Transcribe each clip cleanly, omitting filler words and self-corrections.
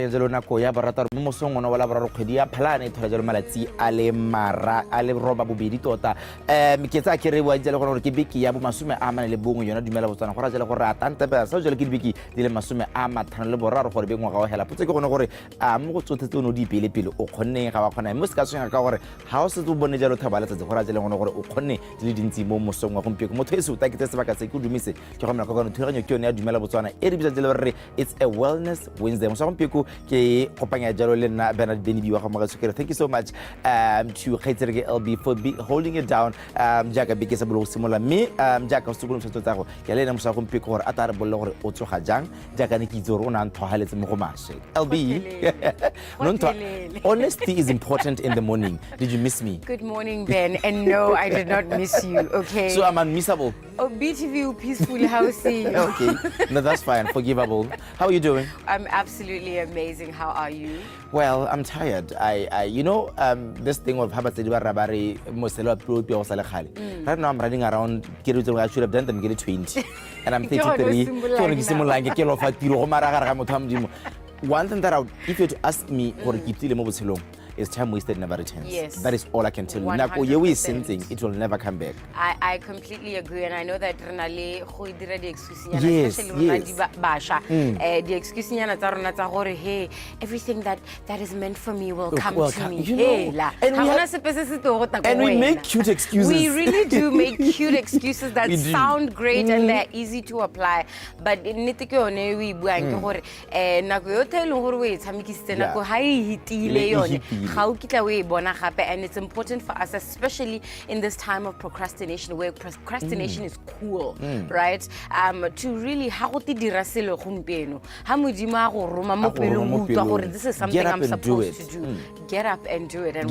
jalo nako ya barata mo mosong ona wala bararo kgwedi ya Phalane thola jalo malatsi a le roba bobedi tota ke tsa ke re wa jalo gore ke biki ya bo masume a mane le bongwe yona dumela Botswana gore jalo gore atante ba sa jalo ke biki di le masume a mathano le boraro gore be ngwaga wa hela potse ke gone gore mo go tsothetse ono di pele o khonne ga ba khona mo se ka tshwenga ka gore ha o se tso bone jalo thabala tse gore jalo gone gore o khonne di le dintsi mo mosong wa gompieko motho ese o ta ke tse sebaka se ke dumise ke go mela ka gone thuranyo ke yone ya dumela Botswana e re bitsa jalo re it's a wellness Wednesday mo sa gompieko ke kopanya jalo le nna Bernard Benibiwa go moga sekere. Thank you so much to Khaitsere LB for holding it down jaaka beke sa bolo simola me jaaka o sekolo motho tsa go ke le nna mo sa gompieko gore a tare bolle gore o tsoga jang jaaka ne ke itse gore o na nthogaletse mo go mashe LB. Honesty is important in the morning. Did you miss me? Good morning, Ben. And no, I did not miss you, okay? So I'm unmissable? Oh, BTV, peaceful, housey. Okay, no, that's fine, forgivable. How are you doing? I'm absolutely amazing. How are you? Well, I'm tired. You know, this thing of Habatsidiba Rabari, Mosela Plupi or Salahali. Right now I'm running around, I should have done them, get 20. And I'm 33. One thing that if you were to ask me for is time wasted never returns. Yes. That is all I can tell you. Now, is something, it will never come back. I completely agree, and I know that Renale Hoidira the excuse, especially Basha, the excuse hey, everything that is meant for me will come to me. Hey, and we make cute excuses. We really do make cute excuses that sound great and they're easy to apply. But in Nitiko, we blank and it's important for us, especially in this time of procrastination, where procrastination is cool, right? To really this is something I'm supposed to do. Get up and do it. And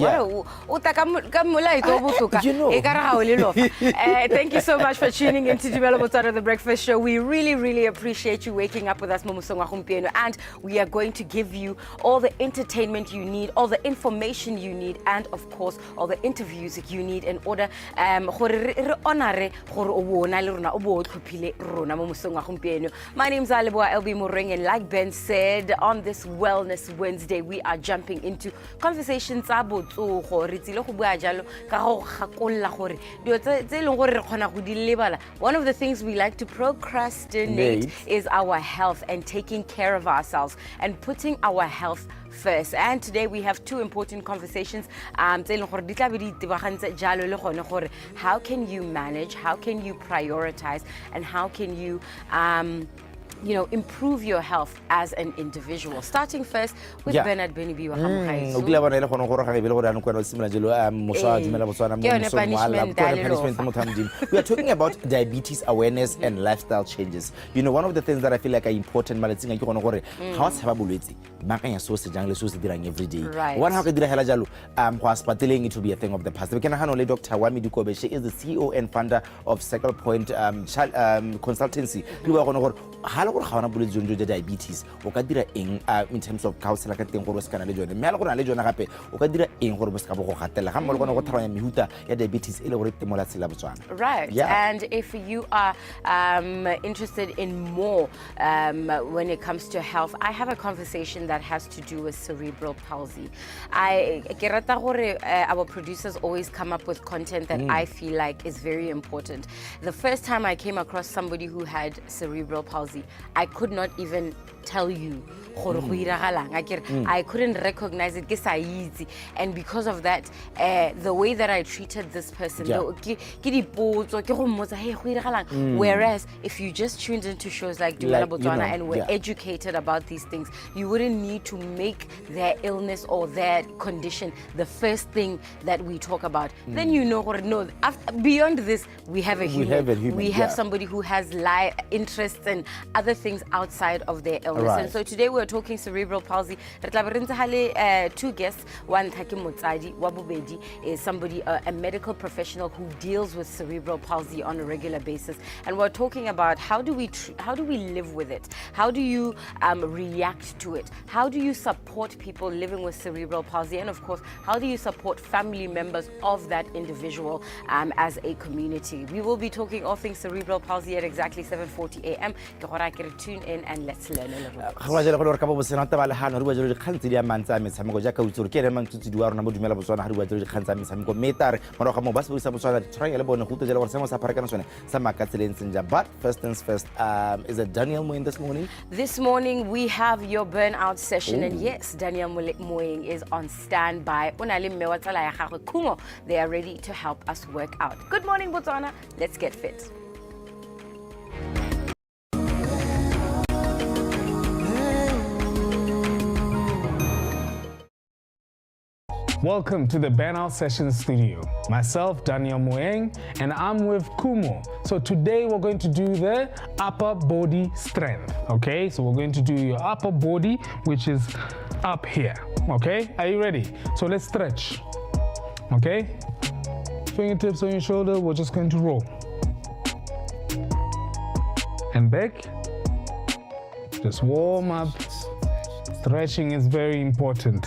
thank you so much for tuning in to DUMELA Botswana, the breakfast show. We really, really appreciate you waking up with us, and we are going to give you all the entertainment you need, all the information you need, and of course all the interviews that you need in order my name is Aleboa LB Moreng, and like Ben said, on this Wellness Wednesday we are jumping into conversations about one of the things we like to procrastinate is our health and taking care of ourselves and putting our health first. And today we have two important conversations. How can you manage, how can you prioritize, and how can you improve your health as an individual? Starting first with Bernard Benibiwa. We are talking about diabetes awareness and lifestyle changes. You know, one of the things that I feel like are important, every day. Right. One how it will be a thing of the past. We can handle Dr. Wami Dukobe. She is the CEO and founder of Cycle Point Consultancy. Diabetes in terms of diabetes. Right. Yeah. And if you are interested in more when it comes to health, I have a conversation that has to do with cerebral palsy. Our producers always come up with content that I feel like is very important. The first time I came across somebody who had cerebral palsy, I could not even tell you. I couldn't recognize it, and because of that, the way that I treated this person, whereas if you just tuned into shows like DUMELA Botswana and were educated about these things, you wouldn't need to make their illness or their condition the first thing that we talk about. Then beyond this, we have a human. We have somebody who has interests and other things outside of their illness. Right. And so today we're talking cerebral palsy. Two guests. One, Taki Motsadi Wabubedi, is somebody, a medical professional who deals with cerebral palsy on a regular basis. And we're talking about how do we live with it? How do you react to it? How do you support people living with cerebral palsy? And of course, how do you support family members of that individual as a community? We will be talking all things cerebral palsy at exactly 7:40 a.m. tune in and let's learn a little bit. Ga jela go le re ka bo sena taba le hano re bua jelo dikgantse di a mantsa metshameko ja ka utsuri ke re mantutsi di wa rona mo dumela Botswana ga re bua jelo dikgantse metshameko metare morago ga mo ba se buisa Botswana try le bone go tjela gore se mo sa pharekana sone sa makatseleng senja. But first things first, is it Daniel Moeng this morning? This morning we have your burnout session. And yes, Daniel Moeng is on standby. Kumo, they are ready to help us work out. Good morning, Botswana. Let's get fit. Welcome to the Burnout Session Studio. Myself, Daniel Moeng, and I'm with Kumo. So today we're going to do the upper body strength, okay? So we're going to do your upper body, which is up here, okay? Are you ready? So let's stretch, okay? Fingertips on your shoulder, we're just going to roll. And back. Just warm up. Stretching is very important.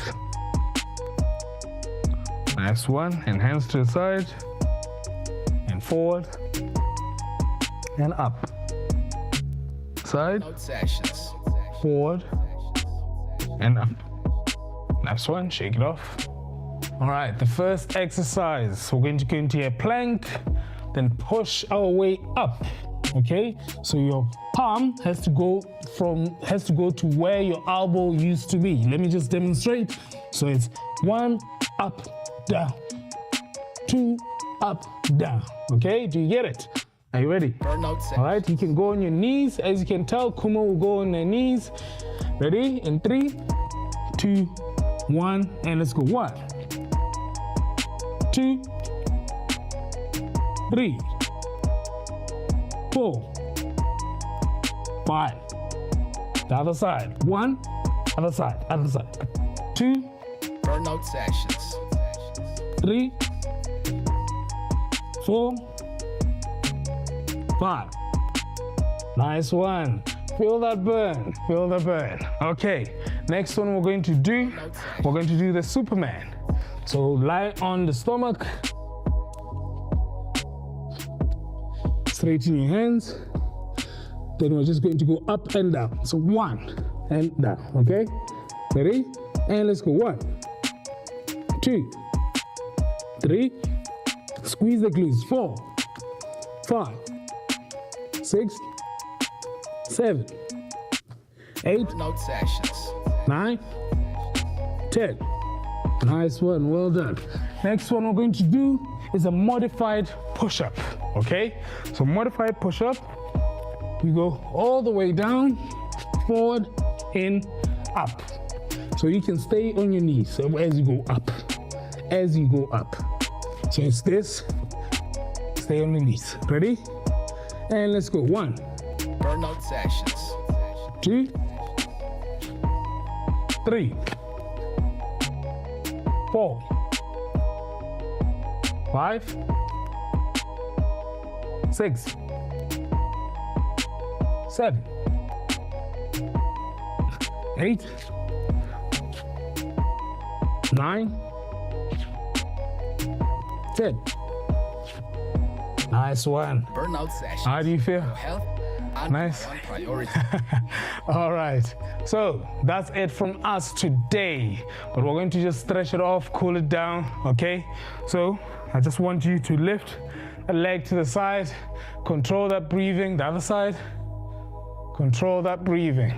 Nice one, and hands to the side, and forward, and up. Side, forward, and up. Nice one, shake it off. All right, the first exercise, we're going to go into a plank, then push our way up, okay? So your palm has to go to where your elbow used to be. Let me just demonstrate. So it's 1, up, down, 2, up, down. Okay, do you get it? Are you ready? All right, you can go on your knees. As you can tell, Kumo will go on their knees. Ready? In 3, 2, 1, and let's go. 1, 2, 3, 4, 5. The other side. 1, other side, other side. 2, burnout sessions. 3, 4, 5. Nice one. Feel that burn. Feel the burn. Okay. Next one we're going to do the Superman. So lie on the stomach. Straighten your hands. Then we're just going to go up and down. So 1 and down. Okay. Ready? And let's go. 1, 2, 3, squeeze the glutes, 4, 5, 6, 7, 8, 9, 10. Nice one, well done. Next one we're going to do is a modified push-up, okay? So modified push-up, you go all the way down, forward, in, up. So you can stay on your knees so as you go up, as you go up. So it's this, stay on the knees. Ready? And let's go. 1, burnout sessions. 2, 3, 4, 5, 6, 7, 8, 9, 10. Nice one. Burnout sessions. How do you feel? Health and Nice. one priority. All right. So that's it from us today. But we're going to just stretch it off, cool it down, okay? So I just want you to lift a leg to the side, control that breathing, the other side, control that breathing,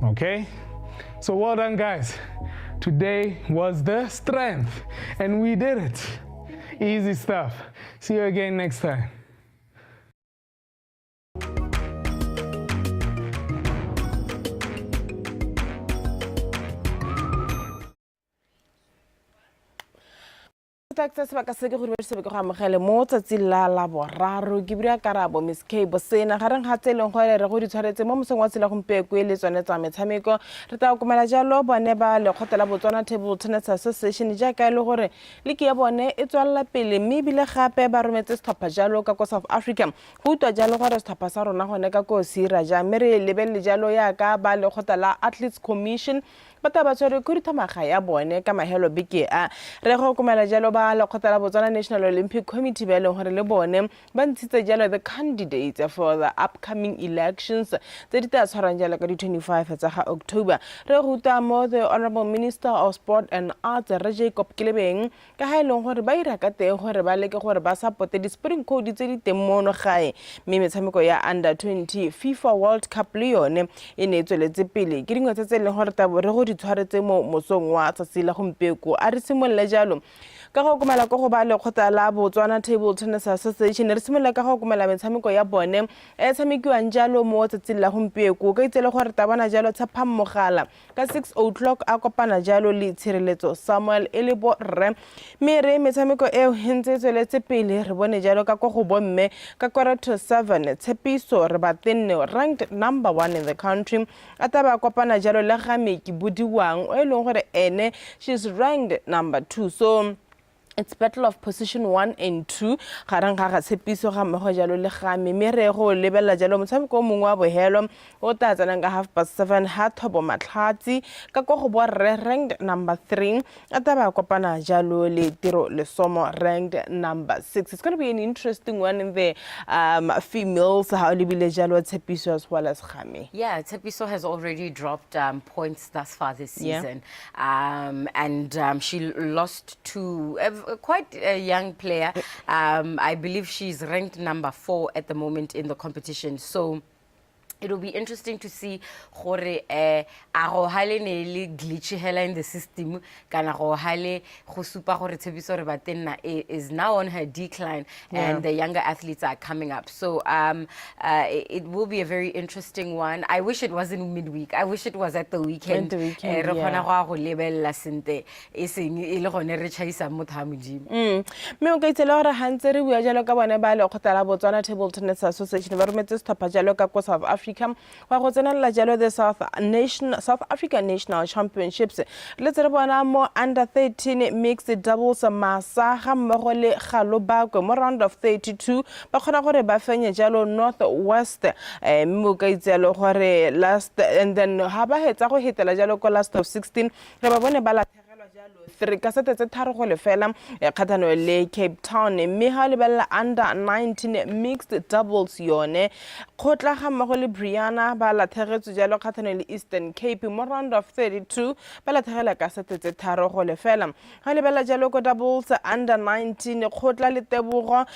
okay? So well done, guys. Today was the strength, and we did it. Easy stuff. See you again next time. Taxa sebaka se ke go re go amogele mo tsatsi la boraro ke bua karabo Miss K Bosena gareng ga tseleng go re go di tshwaretse mo mosong wa tsela gompeko le tsone tsa metshameko re ta komela jalo bone ba le khotela Botswana Table Tennis Association ja ka ile gore le ke ya bone e tswalla pele mme bile gape ba rometse stopper jalo ka ko South Africa go utwa jalo gore stopper sa rona gone ka ko sira ja mere lebelle jalo ya ka ba le khotela Athletes Commission ba taba tshwere khuduthamaga ya bone ka mahelo beke a re go komela jalo ba lekgotla la Botswana National Olympic Committee ba le gore le bone ba ntshitse jalo the candidates for the upcoming elections tse di tla tshwarang jalo ka di 25 tsa ga October re ruta mo the Honorable Minister of Sport and Arts re Jacob Kilebeng ka ha ile gore ba ira ka teng gore ba leke gore ba supporte di spring code tse di teng mono gae mme metshameko ya under 20 FIFA World Cup le yone e ne tsweletse pele ke dingwe tse le gore tabo re go di tshwaretse mo mosong wa tsatsi la gompeko a re simolle jalo ka go komela go ba lekgotla la Botswana Table Tennis Association re simolla ka go komela metshameko ya bone e tshamekiwang jalo mo tsatsi la gompeko ka itsele gore tabana jalo tshapang mogala ka 6:00 a kopana jalo le tshireletso Samuel Elebo re mere metshameko e hentse tsweletse pele re bone jalo ka go bomme ka 7 tshepiso re batenne ranked number 1 in the country ataba kopana jalo le ga meki budiwang o eleng gore ene she's ranked number 2 so it's battle of position 1 and 2 garang ga tshepiso ga mego jalo le ga mere go lebella jalo motshameko mongwe wa bohelo o tatsana ka 7:30 ha thobo matlhatsi ka go bo ranked number 3 ataba kopana jalo le tiro le somo ranked number 6 it's going to be an interesting one in the females how lebile jalo tshepiso as well as Khame. Yeah, Tsepiso has already dropped points thus far this season. And she lost to quite a young player. I believe she's ranked number 4 at the moment in the competition. So it will be interesting to see gore a go hale ne le glitch hela in the system kana go hale go supa gore Tshepiso re batenna is now on her decline and the younger athletes are coming up. So it will be a very interesting one. I wish it wasn't midweek. I wish it was at the weekend. Re khona go lebella sente e seng e le gone re chaisa motho modimo. Me o ka itse le gore hantse re bua jalo ka bone ba le khotla la Botswana Table Tennis Association ba rometse stoppa jalo ka South Africa wa go tsenela jalo the South African National Championships le tsere bona mo under 13 mixed doubles masa ga mmogo le Galobakwe mo round of 32 ba khona gore ba fenye jalo Northwest mo ka itselo gore last and then ha ba hetsa go hetela jalo ko last of 16 re ba bone ba la jalo 3 ka sete tse tharo go le fela kgathano le Cape Town mme ha le bella under 19 mixed doubles yone khotla ga mmogo le Brianna ba la thegetse jalo kgathano le Eastern Cape mo round of 32 ba la thegela ka sete tse tharo go le fela ha le bella jalo ko doubles under 19 khotla le Tebogo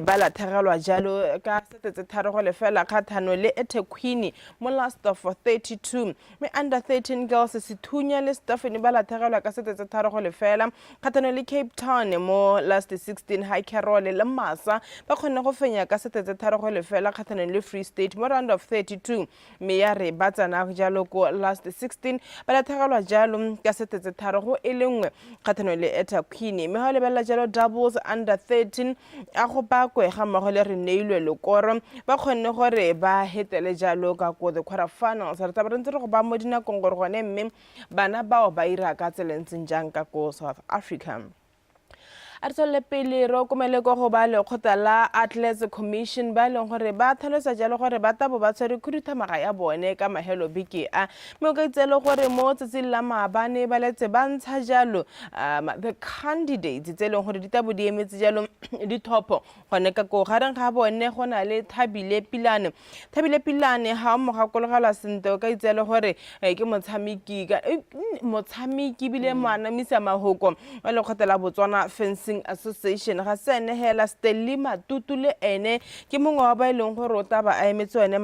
ba la thegelwa jalo ka sete tse tharo go le fela kgathano le eThekwini mo last of 32 me under 13 girls Sethunya le Stephanie ba la thegelwa ka sete tse tharo go le fela kgathano le Cape Town mo last 16 High Carol le Masa ba khona go fenya ka sete tse tharo go le fela kgathano le Free State mo round of 32 me ya re batsana jalo ko last 16 ba la thegelwa jalo ka sete tse tharo go elengwe kgathano le eThekwini me ha le bella jalo doubles under 13 a go bakwe ga mmogo le re neilwe lekoro ba khonne gore ba hetele jalo ka go the quarterfinals re tla ba ntse re go ba mo dinakong gore gone mme bana bao ba ira ka tselentseng jang ka ko South Africa. Arsole pele ro komele go go ba le khotla la Athletes Commission ba leng gore ba tlhalosa jalo gore ba tabo ba tshwere khuduthamaga ya bone ka mahelo beke a mo ka itselo gore mo tsetsi la maabane ba letse ba ntsha jalo the candidates tse leng gore ditabo di emetse jalo di top gone ka go gareng ga bone go na le Thabile Pilane ha mo ga kologala sente ka itselo gore ke motshamiki bile moana misa mahoko wa le khotla la Botswana Fencing Association ga sene hela Stelima Tutule ene ke mongwe wa ba ileng go rota ba a emetse ene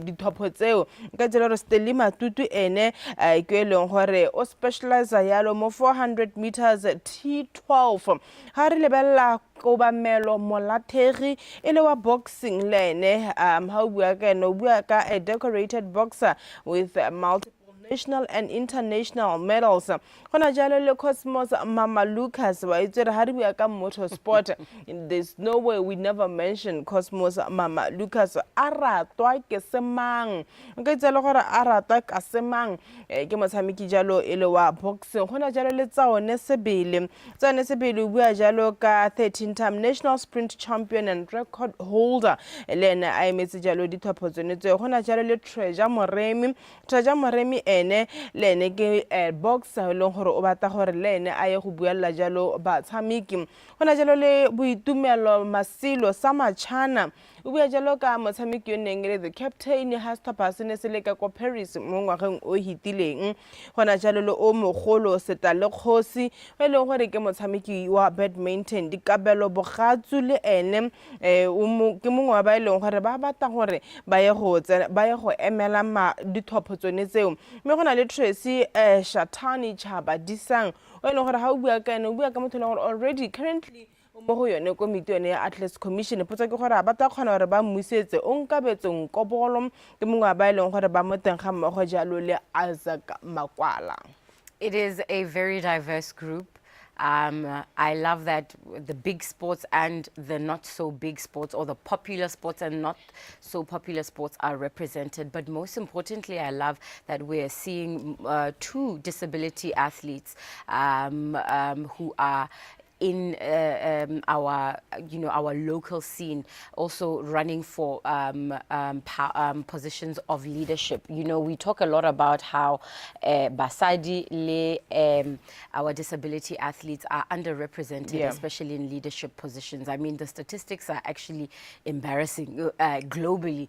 dithopo tseo ka tsela re Stelima Tutu ene ke eleng gore o specialize yalo mo 400 meters T12 ha re lebella go ba melo molathegi ele wa boxing le ene ha bua ka no bua ka a decorated boxer with multiple national and international medals. Gona jalo le Cosmos Mama Lucas wa itsere ha re bua ka motorsport. There's no way we never mention Cosmos Mama Lucas a ratwa ke semang nka itsela gore a ratwa ka semang ke motshameki jalo ele wa boxing. Gona jalo le tsone sebele bua jalo ka 13-time national sprint champion and record holder elena a emetse jalo dithopo tsone tse gona jalo le Treasure Moremi ene le ene ke boxer le gore o batla gore le ene a ye go buella jalo batshameki gona jalo le Boitumelo Masilo sa Matšhana o bua jalo ka motshameki yo neng le the captain Hasta Pasine se le ka ko Paris mo ngwageng o hitileng gona jalo le o mogolo seta le kgosi e leng gore ke motshameki wa badminton Dikabelo Bogatsu le ene ke mongwe wa ba e leng gore ba batla gore ba ye go emela dithopho tsone tseo mme gona le Tracy Shatani Chaba Disang o e leng gore ha o bua ka ene o bua ka motho le gore already currently mo go yone komiti yone ya Athletes Commission potsa ke gore ba tla kgona gore ba mmusetse o nkabetsong Nkobolo ke mongwe wa ba e leng gore ba mo teng ga mmogo jalo le Isaac Makwala. It is a very diverse group. I love that the big sports and the not so big sports, or the popular sports and not so popular sports, are represented. But most importantly, I love that we're seeing 2 disability athletes who are in our local scene, also running for positions of leadership. We talk a lot about how Basadi le our disability athletes are underrepresented, especially in leadership positions. I mean, the statistics are actually embarrassing globally.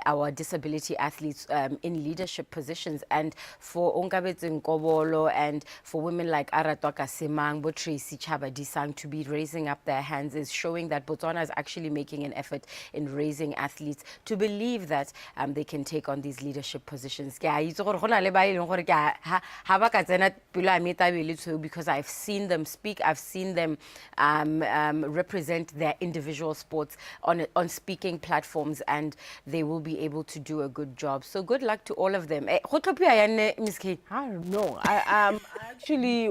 Our disability athletes in leadership positions, and for Onkabetse Nkobolo and for women like Aratwa Kasemang, Tracy Chaba Disang to be raising up their hands is showing that Botswana is actually making an effort in raising athletes to believe that they can take on these leadership positions. Because I've seen them speak, I've seen them represent their individual sports on speaking platforms, and they will be able to do a good job. So good luck to all of them. I don't know. I actually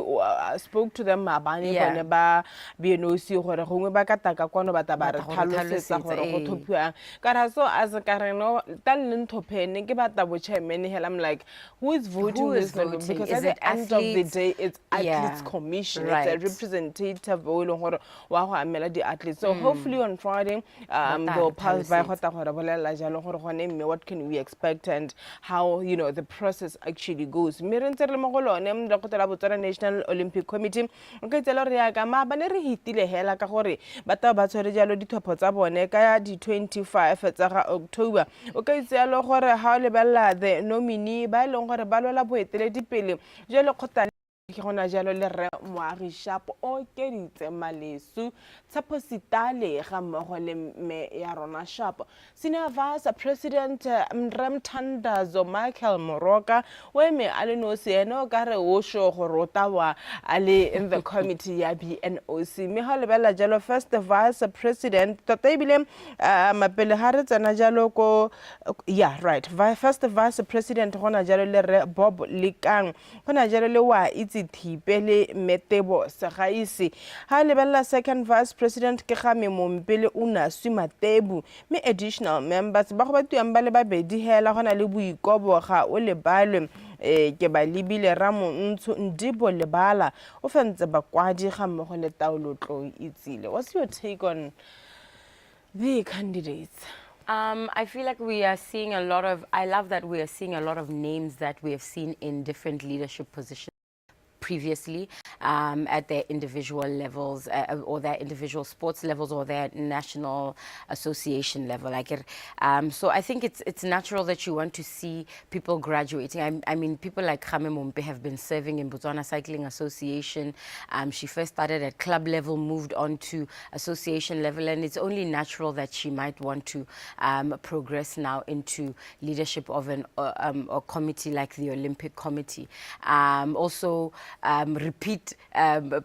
spoke to them mabane bone ba BNOC gore gongwe ba ka taka kwano ba taba re tlhalosetsa gore go thopiwa ka so as ka reno talent thopene ke batla bo chairman hell. I'm like, who is voting this one? Because at the end of the day it's athletes commission, it's a representative o le gore wa go amela di athletes. So hopefully on Friday they'll pass by gota gore bolela jalo gore gone mme what can we expect and how the process actually goes. Mirentse le mogolo ne mda go Botswana National Olympic Committee okay tsela re ya ka ma ba ne re hitile hela ka gore bata ba tshwere jalo dithopho tsa bone ka di 25 tsa ga October o ka itselo gore ha le bella the nominee ba leng gore ba lola boeteledipele jalo khotane ke gona jalo le re Moagi Sharp o keditse Malesu Tshepo Sitale ga mmogo le me ya rona Sharp Senior Vice President Mthandazo Michael Moroka o eme a le no se eno ka re o sho go rotawa ale in the committee ya BNOC me ha le bela jalo First Vice President totaibile mapele ha re tsena jalo ko First Vice President gona jalo le re Bob Likang gona jalo le wa itse Thipele Metebo Sagaisi ha le bella Second Vice President ke ga Memompele una Swimatebu me additional members ba go batuang ba le babedi hela gona le Boikobo ga o le balwe ke ba libile Ramo Ntsho Ndibo Lebala o fentse bakwadi ga mmogo le Taolotlo Itsile. What's your take on the candidates? I feel like we are seeing I love that we are seeing a lot of names that we have seen in different leadership positions previously at their individual levels or their individual sports levels or their national association level. So I think it's natural that you want to see people graduating. I mean, people like Kgame Mompe have been serving in Botswana Cycling Association. She first started at club level, moved on to association level, and it's only natural that she might want to progress now into leadership of a committee like the Olympic Committee. Also, repeat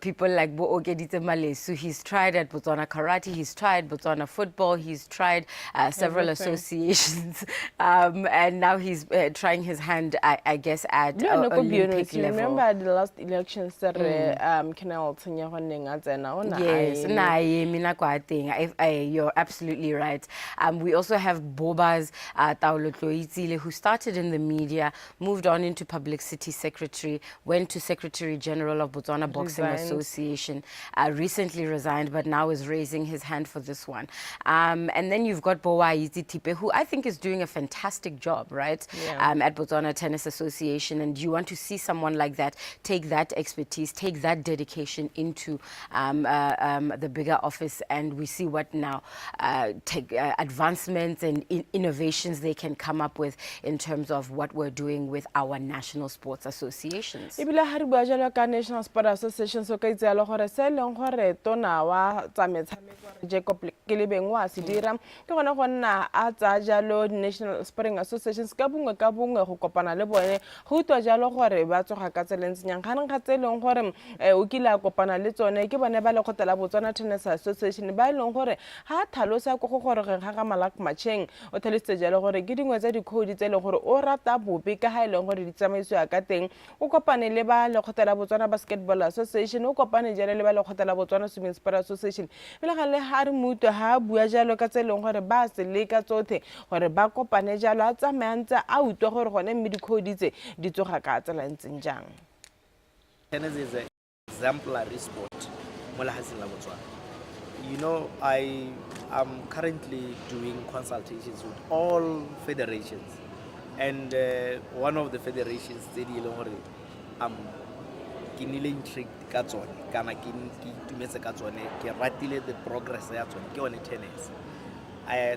people like Bo Okedite Malesu. He's tried at Botswana Karate, he's tried Botswana football, he's tried several associations, and now he's trying his hand, I guess, at Olympic level. Remember at the last elections that Yes, you're absolutely right. We also have Bobas Taolotlo Itsile, who started in the media, moved on into publicity secretary, went to secretary Secretary General of Botswana Boxing Resigned. Association, recently resigned, but now is raising his hand for this one. And then you've got Bowaiti Tipe, who I think is doing a fantastic job, right? Yeah. At Botswana Tennis Association. And you want to see someone like that take that expertise, take that dedication into the bigger office, and we see what now advancements and innovations they can come up with in terms of what we're doing with our national sports associations. Ibile ha re bua jalo ka National Sport Association so ka itse le gore se leng gore tona wa tsa metshameko re Jacob Kelebeng wa se dira ke gona go nna a tsa jalo National Sporting Associations ka bongwe go kopana le bone go utwa jalo gore ba tsoga ka tselentseng ga neng ga tseleng gore o kila kopana le tsone ke bone ba le khotela Botswana Tennis Association ba leng gore ha thalosa go gore ga ga Malak Macheng o theletse jalo gore ke dingwe tsa di-code tse le gore o rata bobe ka ha ile gore di tsamaiswa ka teng o kopane le ba le khotela Botswana Basketball Association o kopane jalo le ba le khotela Botswana Swimming Sport Association pele ga le ha re mutu ha bua jalo ka tseleng gore ba se le ka tsothe gore ba kopane jalo a tsamayantsa a utwa gore gone mme di-code tse di tsoga ka tsela ntseng jang. Tennis is an exemplary sport mo lefatsheng la Botswana. You know, I am currently doing consultations with all federations, and one of the federations said, ke nile intrigued ka tsone kana ke itumetse ka tsone ke ratile the progress ya tsone ke one tennis.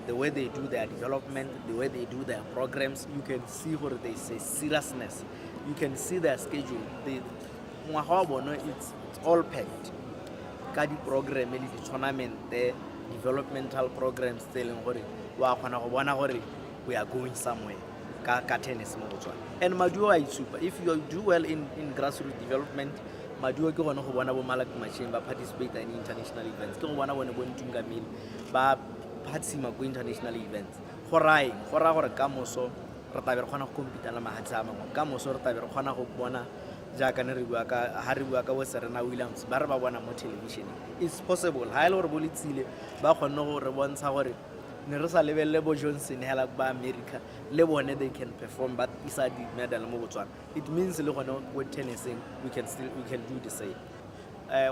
The way they do their development, the way they do their programs, you can see where there is a seriousness. You can see their schedule. It's all packed. Kadi program, the tournament, the developmental programs telling we are going somewhere. Tennis and Maduo is super. If you do well in grassroots development, Maduo go on who wanna Malak Machine participate in international events. Go wanna going to Gamil, but participate in international events. Horai, Hora Kamoso, Rataverhana compete la Mahatsama, Kamoso Rataverhana Hopona, Jack and Hariwaka was Serena Williams, Barba Wana more television. It's possible. High or bullet seal, Bahono once hour. Nerosa level Lebo Johnson, Helaba America, Lebo they can perform, but inside the medal Mobotswana. It means with tennising we can do the same.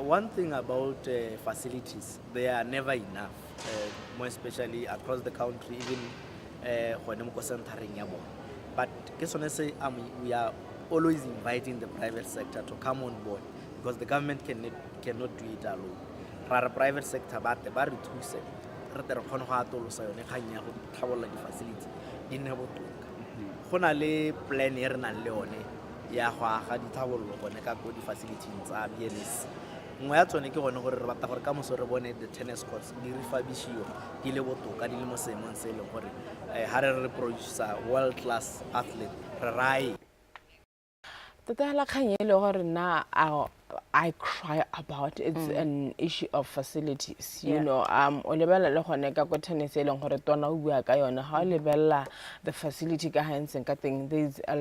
One thing about facilities, they are never enough, more especially across the country, even when I'm centering Yabo. But we are always inviting the private sector to come on board because the government cannot do it alone. For private sector, but the bar to re kgone go atolosa yone kgang ya go tlhabolola di-facility di nne botoka go na le plan e re nang le yone ya go aga ditlhabololo gone ka ko di-facilityng tsa BNS nngwe ya tsone ke gone gore re batla gore ka moso re bone the tennis courts di refurbišiwa di le botoka di le mo seemong se e leng gore ga re re producer world class athlete re rae Totala kgang e le gore na I cry about it's an issue of facilities. You know, o lebella le gone ka go tennis e leng gore tona o bua ka yona ha o lebella the facility ka handseng ka teng there's a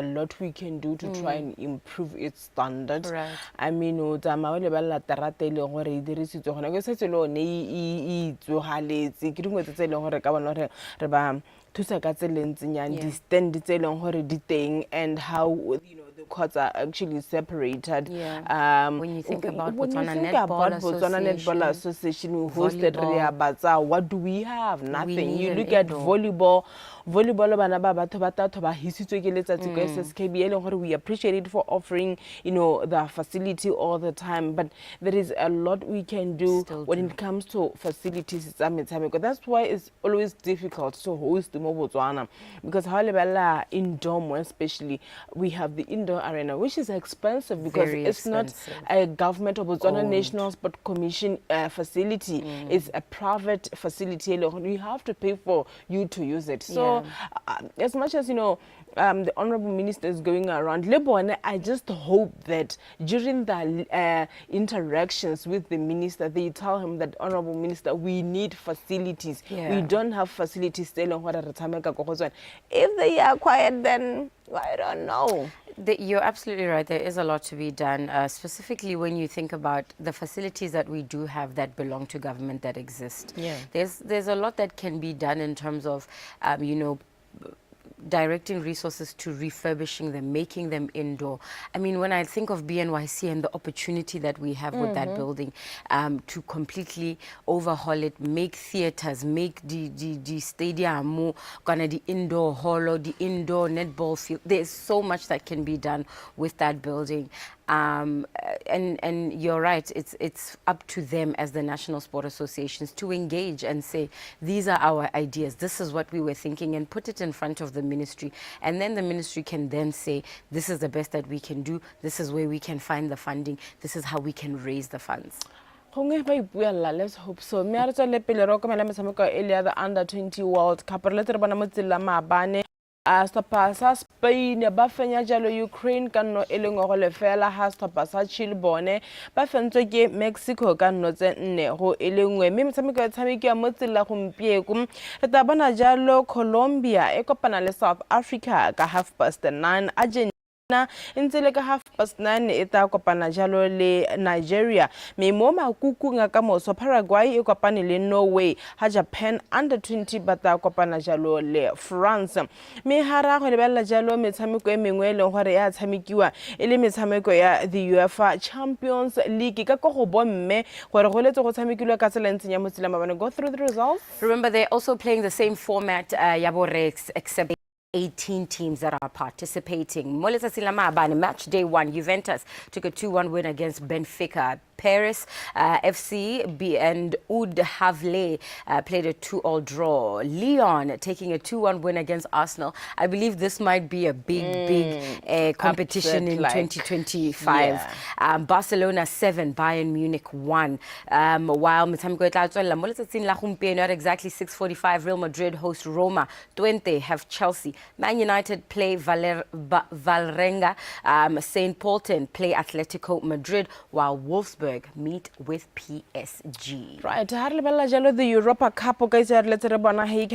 lot we can do to try and improve its standard. Right. I mean o tsama o lebella terata e leng gore e dirisitswe gone go setse le one e tsogaletse ke dingwe tse e leng gore ka bona gore re ba thusa ka tselentseng di stand tse e leng gore di teng and how the courts are actually separated. When you think about Botswana Netball Association, who hosted Ria, what do we have? Nothing. You look at volleyball bana ba batho ba tatho ba hisitswe ke letsatsi go SSKB e leng gore we appreciate it for offering the facility all the time, but there is a lot we can do when it comes to facilities tsa metshameko. That's why it's always difficult to host mo Botswana because how lebella indoor, especially we have the indoor arena, which is expensive because it's not a government or Botswana National Sport Commission facility. It's a private facility. You have to pay for you to use it. So as much as the Honorable Minister is going around, I just hope that during the interactions with the Minister, they tell him that, Honorable Minister, we need facilities. We don't have facilities. If they are quiet, then I don't know. You're absolutely right. There is a lot to be done, specifically when you think about the facilities that we do have that belong to government that exist. There's a lot that can be done in terms of, directing resources to refurbishing them, making them indoor. I mean, when I think of BNYC and the opportunity that we have with that building, to completely overhaul it, make theaters, make the stadium more, gonna the indoor hall, the indoor netball field. There's so much that can be done with that building. And you're right, it's up to them as the national sport associations to engage and say, these are our ideas, this is what we were thinking, and put it in front of the ministry. And then the ministry can then say, this is the best that we can do, this is where we can find the funding, this is how we can raise the funds. Let's hope so. Me are tswele pele ro komela metshameko elia the under 20 World Cup. Re tle bona motsela maabane stopper sa Spain ba fenya jalo Ukraine ka no e leng go lefela ha stopper sa Chile bone ba fentswe ke Mexico ka no tse nne go e lengwe mme metshameko ya tshameki ya motsela gompieko re ta bona jalo Colombia e kopana le South Africa ka 9:30 Intsele ka 9:30 e ta kopana jalo le Nigeria me mo makukunga ka moso Paraguay e kopane le Norway ha Japan under 20 ba ta kopana jalo le France me hara go lebella jalo metshameko e mengwe le gore ya tshamekiwa e le metshameko ya the UEFA Champions League ka go bomme gore go letse go tshamekilwe ka tselentseng ya motsela mabane. Go through the results. Remember, they're also playing the same format, Yaborex, except 18 teams that are participating. Molesa Silama Abane, match day 1, Juventus took a 2-1 win against Benfica. Paris FC and Oud Havle played a 2-2 draw. Lyon taking a 2-1 win against Arsenal. I believe this might be a big competition in 2025. Yeah. Barcelona 7, Bayern Munich 1. While at exactly 6:45, Real Madrid host Roma. 20 have Chelsea. Man United play Valerenga. St. Polten play Atletico Madrid, while Wolfsburg meet with PSG. Right, harle bella jalo the Europa Cup o ka itse re letse re bona he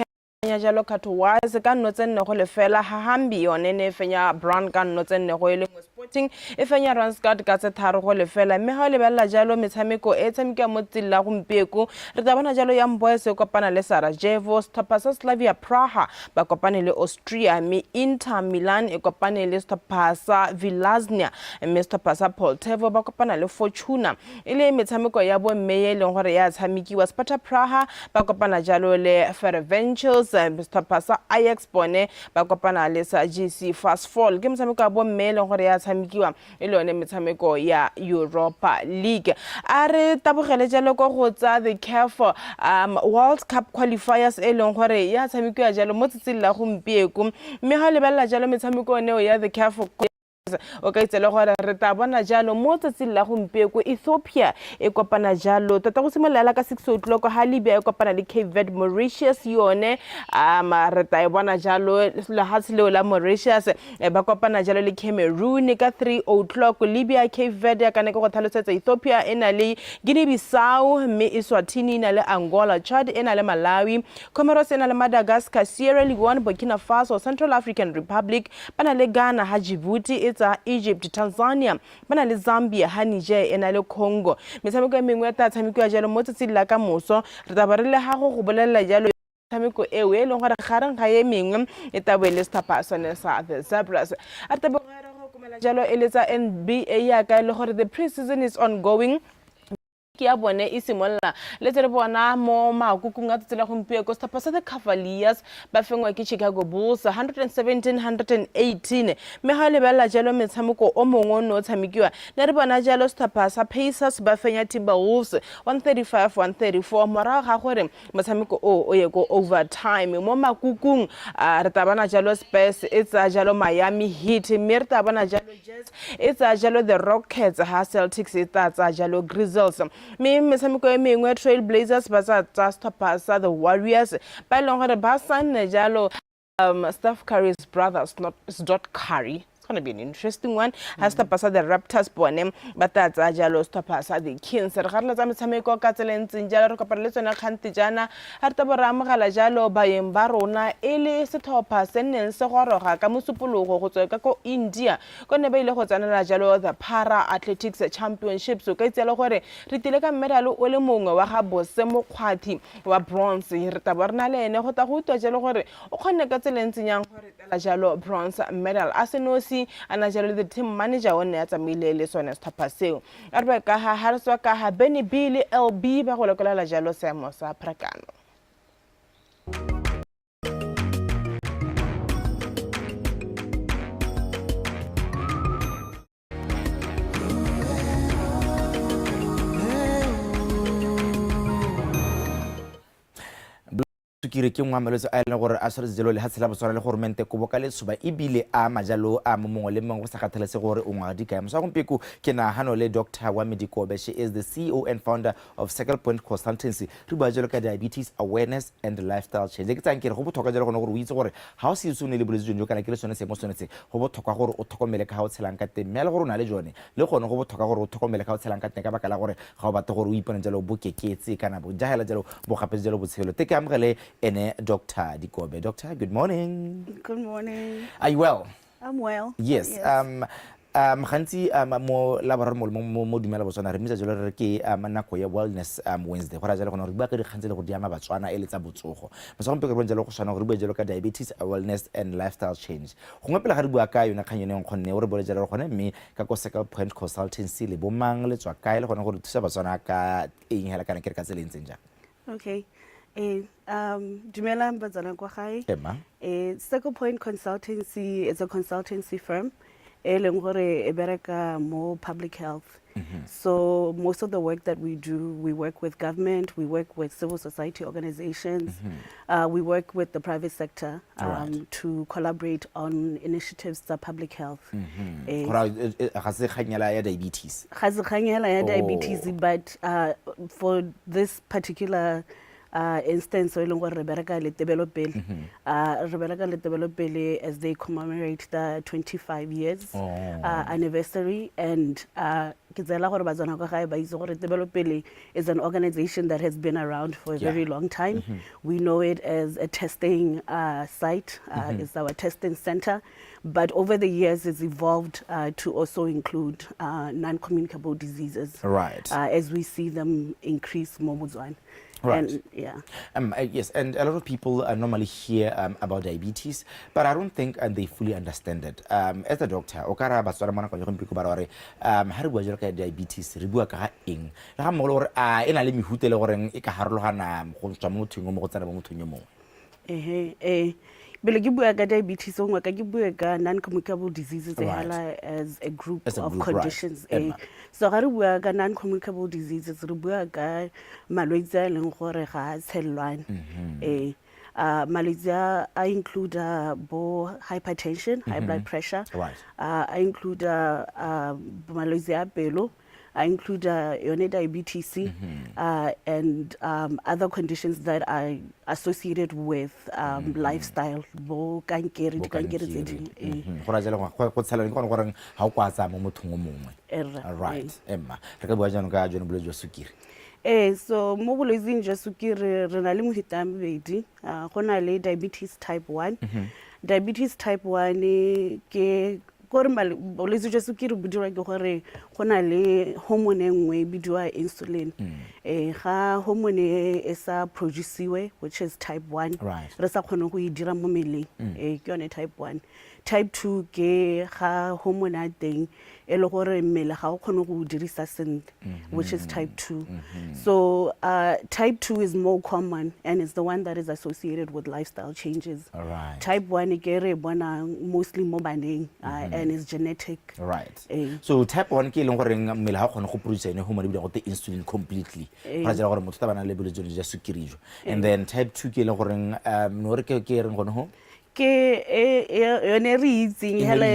ya jalo Katowice ka nno tsenne go lefela ha hambi yone ne fenya Brown ka nno tsenne go ile Sporting e fenya Randstad ka tse tharo go lefela mme ha le bella jalo metshameko e tshameka mo tsela gompieko re ta bona jalo Young Boys e kopana le Sarajevo, Stopasa Slavia Praha ba kopane le Austria, me Inter Milan e kopane le Stopasa Vilaznia, mme Stopasa Poltevo ba kopana le Fortuna ile metshameko ya bo mmeye le gore ya tshamekiwa Sparta Praha ba kopana jalo le Ferencvaros, Stopasa Ajax bone ba kopana le sa GC Fast Fall ke metshameko ya bo mmele gore ya tshamekiwa ile one metshameko ya Europa League. Are tabogele jalo go tsa the CAF World Cup qualifiers e leng gore ya tshamekiwa jalo mo tsitsile la gompieko mme ha le bella jalo metshameko neo ya the CAF okay tsela gore re ta bona jalo mo tsitsile la gompieko Ethiopia e kopana jalo tota go simolela ka 6:00 ha Libya e kopana le Cape Verde. Mauritius yone re ta e bona jalo le hatsile la Mauritius ba kopana jalo le Cameroon ka 3:00. Libya Cape Verde ya kana go tlhalosetsa Ethiopia ena le Guinea Bissau, mme Eswatini ena le Angola, Chad ena le Malawi, Comoros ena le Madagascar, Sierra Leone, Burkina Faso, Central African Republic bana le Ghana, ha Djibouti Egypt, Tanzania bana le Zambia, ha Niger ena le Congo. Metshameko e mengwe ta tshameko ya jalo mo tsitsile la ka moso re ta barile ha go bolela jalo tshameko e we le gore gareng ga ye mengwe e ta boele Stapasone sa the Zebras a ta bogera go komela jalo eletsa NBA ya ka le gore the preseason is ongoing. Ya bone e simolla le tsere bona mo makukunga tsela gompieko Stapasa the Cavaliers ba fengwa ke Chicago Bulls 117-118 me ha le bella jalo metshameko o mongwe no tshamekiwa ne re bona jalo Stapasa Pacers ba fenya Timberwolves 135-134 mora ga gore metshameko o ye go overtime mo makukung re tabana jalo Spurs etsa jalo Miami Heat me re tabana jalo Jazz etsa jalo the Rockets ha Celtics etsa jalo Grizzlies. Me metshameko e mengwe Trail Blazers ba tsa Stopasa the Warriors ba leng gore ba sanne jalo Steph Curry's brother, not Curry. going to be an interesting one. Ha setlhopha sa the Raptors bone ba tla tsaya jalo setlhopha sa the Kings. Re ga re tsa metshameko ka tsela ntseng jalo re kopana le tsona kgante jana ha re tabo re amogela jalo baeng ba rona e le setlhopha se nneng se goroga ka mosupologo go tswa ka ko India go ne ba ile go tsanela jalo the Para Athletics Championships o ka itsela gore re tile ka medal o le mongwe wa ga bose mokgwathi wa bronze re tabo re na le ene go ta go utwa jalo gore o kgonne ka tsela ntseng yang gore tela jalo bronze medal a senosi ana jalo the team manager o ne ya tsamaile le sone setlhopha seo a re ka ha Harriswa ka ha Benny Billy LB ba go lekolela jalo seemo sa Pharakano. Sukiri ke ngwa malwetse a ile gore a tshware jelo le hatsela botswana le gore mente go boka le tsuba ebile a majalo a mongwe le mongwe go sa kgathalese gore o ngwa dikae mosa gompeko ke na hano le Dr. Wamedikobe. She is the CEO and founder of Circle Point Consultancy. Re bua jelo ka diabetes awareness and lifestyle change. Ke tsankere go botlhokwa jelo gore o itse gore ha o se itse o ne le bolwetse jo kana ke le sone se mo sone se go botlhokwa gore o tlhokomele ka ha o tshelang ka teng mme le gore o na le jone le gone go botlhokwa gore o tlhokomele ka o tshelang ka teng ka baka la gore ga o batla gore o ipone jelo bo keketse kana bo jahela jelo bo gapetse jelo botshelo te ke amogele ene Dr. Dikobe. Doctor, good morning. Good morning. Are you well? I'm well. Yes. Gantsi mo laboraro mo dumela Botswana re mitsa jalo re ke nako ya wellness Wednesday go ra jalo gona re bua ka dikgantse le go di ama Batswana e le tsa botsogo mosa gompe ke re jalo go tshwana gore re bua jalo ka diabetes wellness and lifestyle change go ngapela ga re bua ka yona kganyene ng kgonne o re bole jalo gone mme ka ko Circle Point Consultancy le bomang le tswa kae le gone gore thusa Batswana ka eng hela kana ke re ka tselentseng ja. Okay. DUMELA Botswana kwa gae. Emma. Circle Point Consultancy is a consultancy firm. Leng gore e bereka mo public health. So most of the work that we do, we work with government, we work with civil society organizations, we work with the private sector to collaborate on initiatives for public health. Ga se kganyela ya diabetes. Ga se kganyela ya diabetes, but for this particular instance so ileng gore re bereka le developele as they commemorate the 25 years anniversary and ke tsela gore Batswana ka gae ba itse gore developele is an organization that has been around for a very long time. We know it as a testing site, it's our testing center, but over the years it's evolved to also include non-communicable diseases as we see them increase more Botswana. Right. And, yeah. Yes, and a lot of people normally hear about diabetes, but I don't think they fully understand it. As a doctor, okara Batswana mona go mpiko ba re ha re bua jalo ka diabetes re bua ka eng le ga mogolo gore ena le mehutele gore e ka harologana go tswa mo mothong mo go tsana mo mothong yo mongwe. Bele ke bua ka diabetes o ngwa ka ke bua ka non-communicable diseases as a group of conditions. So ga re bua ka non-communicable diseases re bua ka malwetse a leng gore ga a tshelwane. Malwetse a include bo hypertension, high blood pressure. I include malwetse a pelo. I include diabetes and other conditions that are associated with lifestyle. Bo kankere tse dingwe. Go ra jalo go tshela le gore ha o kwa tsa mo mothong o mongwe. All right. Emma re ka bua jano ka jone bolwetse jwa sukiri. So mo bolwetseng jwa sukiri re na le mofuta a mabedi. Go na le diabetes type 1. Diabetes type 1 ke gore bolwetse jwa sukiri bo dira ke gore go na le hormone engwe bidiwa insulin. Ga hormone e sa produciwe, which is type 1, re sa kgone go e dira mo meleng. Ke yone type 1. Type 2 ke ga hormone a teng e le gore mmele ga o kgone go dirisa sentle, which is type 2. So type 2 is more common and it's the one that is associated with lifestyle changes. Type 1 ke re bona mostly mo baneng and is genetic. So type 1 ke leng gore mmele ha o kgone go produce ene hormone bi go te insulin completely. Ra jela gore motho ta bana le bolwetse jwa sukiri jo. And then type 2 ke leng gore no re ke reng gone ho ke yone re itseng hela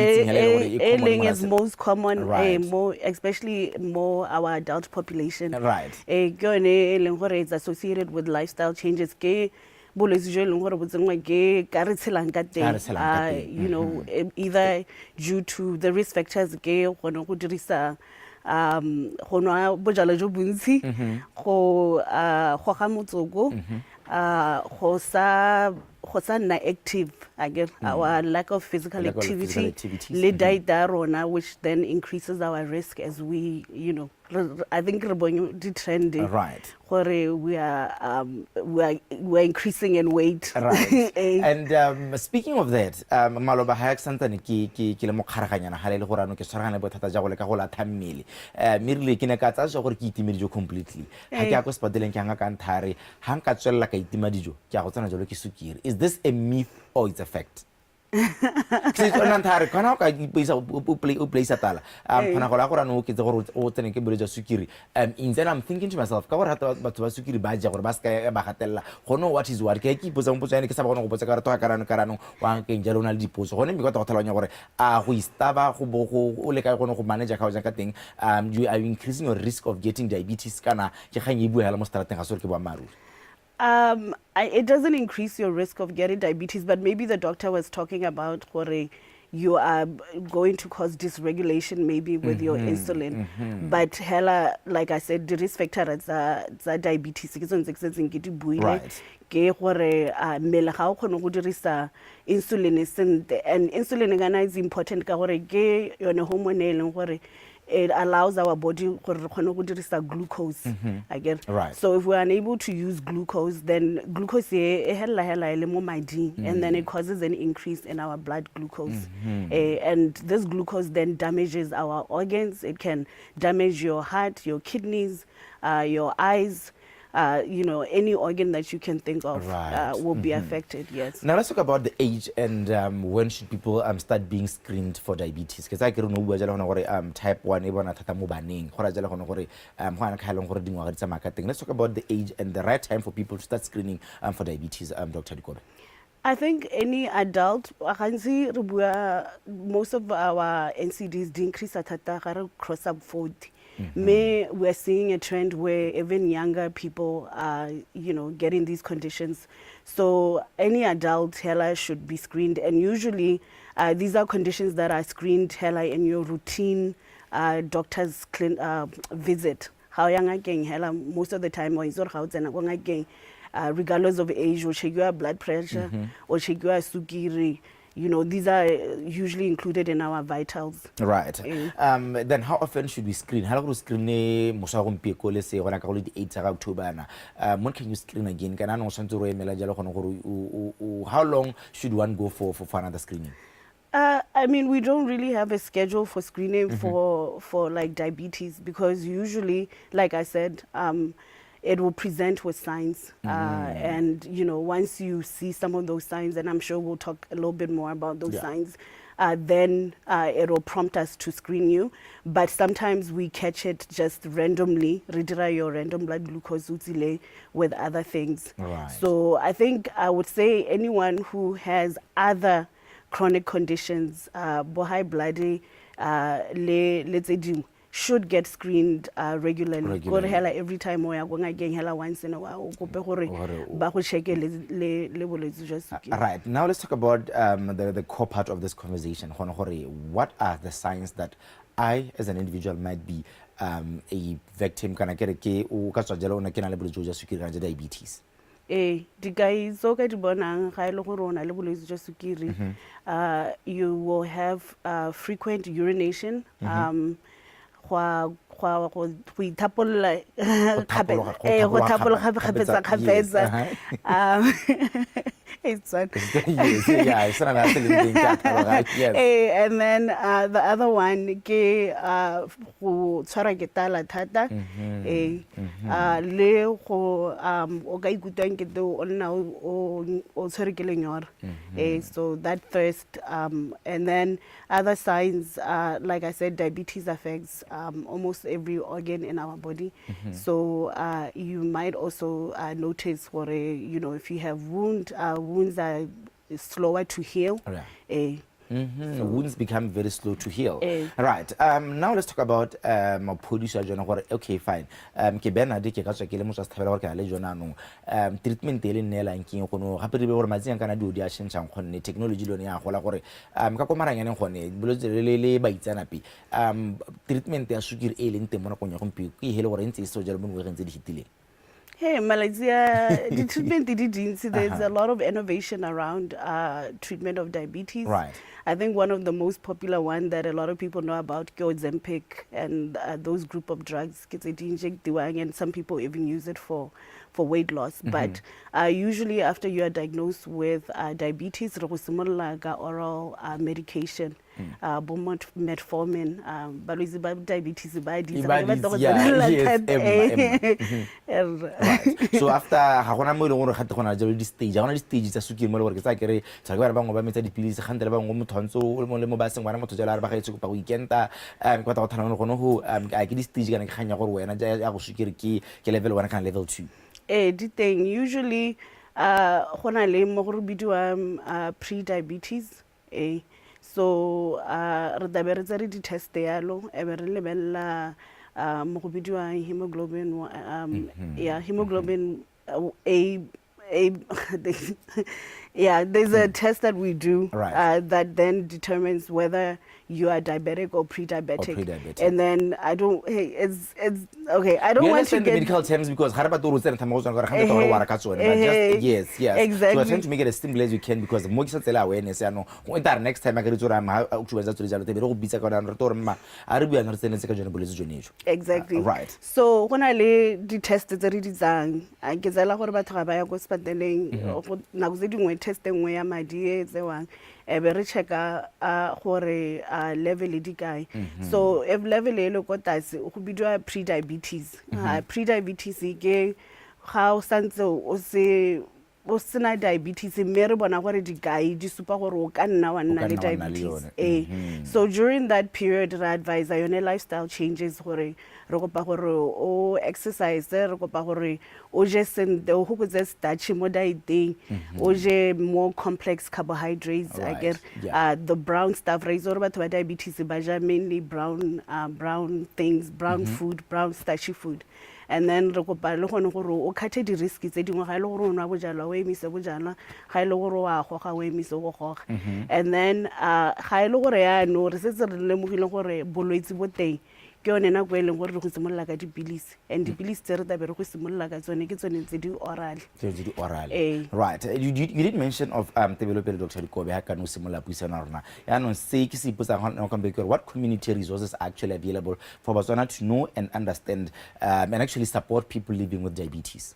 is most common more especially more our adult population. Ke yone e leng gore it's associated with lifestyle changes ke bolwetse jo e leng gore bo tsenngwa ke ka re tshelang ka Ka re teng tshelang ka teng. you know either due to the risk factors ke gone go dirisa go nwa bojala jo bontsi go goga motsoko go sa nna active again our lack of physical Lack of activity physical activities. le diet ya rona which then increases our risk as we you know I think re bone di trend Right. gore we are increasing in weight Right. And speaking of that, maloba ha eksantane ke le mokgaraganyana ha le gore ano ke tshwaragane bothata ja go le ka go latha mmele. Mme rile ke ne ka tsa gore ke itimedijo completely. Ha ke a go spadeleng ke hanga ka nthare, ha nka tswella ka itima dijo, ke a go tsena jalo ke sukiri. Is this a myth or it's a fact? Se tsona nthare kana ka ipoisa o place tala khona go la gore no ke tse gore o tsene ke boleja sukiri in then I'm thinking to myself ka gore hata batho ba sukiri ba ja gore ba ska ba gatella gono what is what ke ipotsa mpotsa ene ke sa ba gona go botsa ka re to karano wa nke njalo na le dipotso gone me ka go tlhalanya gore a go istaba go bo go o le ka gone go manage ka o ja ka teng you are increasing your risk of getting diabetes kana ke ganye e buela mo strateng ga sore ke ba maru. It doesn't increase your risk of getting diabetes, but maybe the doctor was talking about gore you are going to cause dysregulation maybe with your insulin. But hella, like I said, the risk factor is diabetes. Right. Ke gore mmele ga o kgone go dirisa insulin and insulin is important ka gore ke yone hormone e leng gore it allows our body gore re kgone go dirisa glucose again. Right. So if we are unable to use glucose, then glucose e hella ele mo mading and then it causes an increase in our blood glucose. And this glucose then damages our organs. It can damage your heart, your kidneys, your eyes. You know, any organ that you can think of will be affected, yes. Now let's talk about the age and when should people start being screened for diabetes. Because I can know bua jalo gore type 1 e bona thata mo baneng. Gora jalo gone gore go ana khaelong gore dingwa ga tsamaka teng. Let's talk about the age and the right time for people to start screening for diabetes, Dr. Dikobe. I think any adult, most of our NCDs the increase at cross up 40. We're seeing a trend where even younger people are, you know, getting these conditions. So any adult hella should be screened, and usually these are conditions that are screened hella in your routine doctor's visit. How young again hella most of the time or again. Regardless of age, or check your blood pressure, or check your sukiri. You know, these are usually included in our vitals. Right. Then how often should we screen? How long screen mo sa gompieko le se gona ka go le di 8 ga October na. When can you screen again? Kana no santse ro emela jalo gone gore how long should one go for another screening? I mean, we don't really have a schedule for screening for like diabetes because usually, like I said, it will present with signs. And, you know, once you see some of those signs, and I'm sure we'll talk a little bit more about those signs, then it will prompt us to screen you. But sometimes we catch it just randomly, redira your random blood glucose utile with other things. Right. So I think I would say anyone who has other chronic conditions, high blood, let's say, should get screened regularly. Go hela every time we are going again hela once in a while. Right. Now let's talk about the core part of this conversation. What are the signs that I, as an individual, might be a victim? Can I get a ke o ka tswa jalo ona ke na le bolwetse jwa sukiri kana diabetes? Dikai zo ka di bonang ga ile gore ona le bolwetse jwa sukiri. You will have frequent urination. Go ithapolla kgapetsa it's one. Yeah, it's not And then the other one ke go tshwara ke tala thata le go o ka ikutang ke o nna o tshwere ke lenyora so that first and then other signs like I said, diabetes affects almost every organ in our body. So you might also notice you know, if you have wounds are slower to heal. Wounds become very slow to heal. Eh. Right. Now let's talk about producer jona gore okay fine. Ke bena de ke ka tswa ke le mo tsa thabela gore ke le jona no. Treatment ele nela nkeng go no gape re be gore matsi kana di a shentsang gonne technology le ya gola gore ka komaranyane gone bolotse le ba itsanapi. Treatment ya sukiri ele nteng mo nakong ya gompi ke hele gore ntse so jalo mo ngweng tse di hitileng. Hey, Malaysia, the treatment there's a lot of innovation around treatment of diabetes. Right. I think one of the most popular one that a lot of people know about is Ozempic and those group of drugs. And some people even use it for weight loss. But usually after you are diagnosed with diabetes, oral medication. Metformin, diabetes, So after hagona mo le gore gatte gona jalo di stage gona di stage tsa sukiri mo le gore ke tsa kere tsa ba bangwe ba metsa dipilisi gantele ba ngwe mothontsho o mo le mo ba seng bana motho jalo a re ba gaetse go pa go ikenta kwa ta go thana go no go a ke di stage kana ke ganya gore wena ja go sukiri ke level 1 kana level 2 di thing usually gona le mo go bidiwa pre-diabetes so re da be re tsa re di test yalo e be re lebella mo go bidiwa hemoglobin hemoglobin A yeah, there's a test that we do that then determines whether you are diabetic or pre-diabetic. And then it's okay. I don't want to get the medical terms because yes. Exactly. So we're trying to make it as simple as you can because more awareness. Next time I get exactly. Right. So when I lay the test the redesign, I get a lot of testing where my DA every checker level guy. So if level e look at us who be do pre-diabetes. Pre-diabetes ke how sanzo o se o sena diabetes mere bona gore di guy di super gore o ka nna wa nna le diabetes. So during that period ra advise your lifestyle changes gore re kopa gore o exercise re kopa gore o je sente o go tse starch mo dieteng o je more complex carbohydrates I get the brown stuff raise or batho ba diabetes ba ja mainly brown things food brown starchy food. And then re kopa le gone gore o khathe di risk tse dingwe ga ile gore o nwa bojalwa o emise bojalwa ga ile gore wa goga o emise go goga and then ga ile gore ya no re setse re lemogile gore bolwetse bo teng ke yone na go eleng gore re go simolola ka dipilisi and dipilisi tse re tabe re go simolola ka tsone ke tsone tse di oral right you did mention of developing Dr. Dikobe ha kana o simolola puisana rona ya no se ke se ipotsa go come back what community resources are actually available for Botswana to know and understand and actually support people living with diabetes.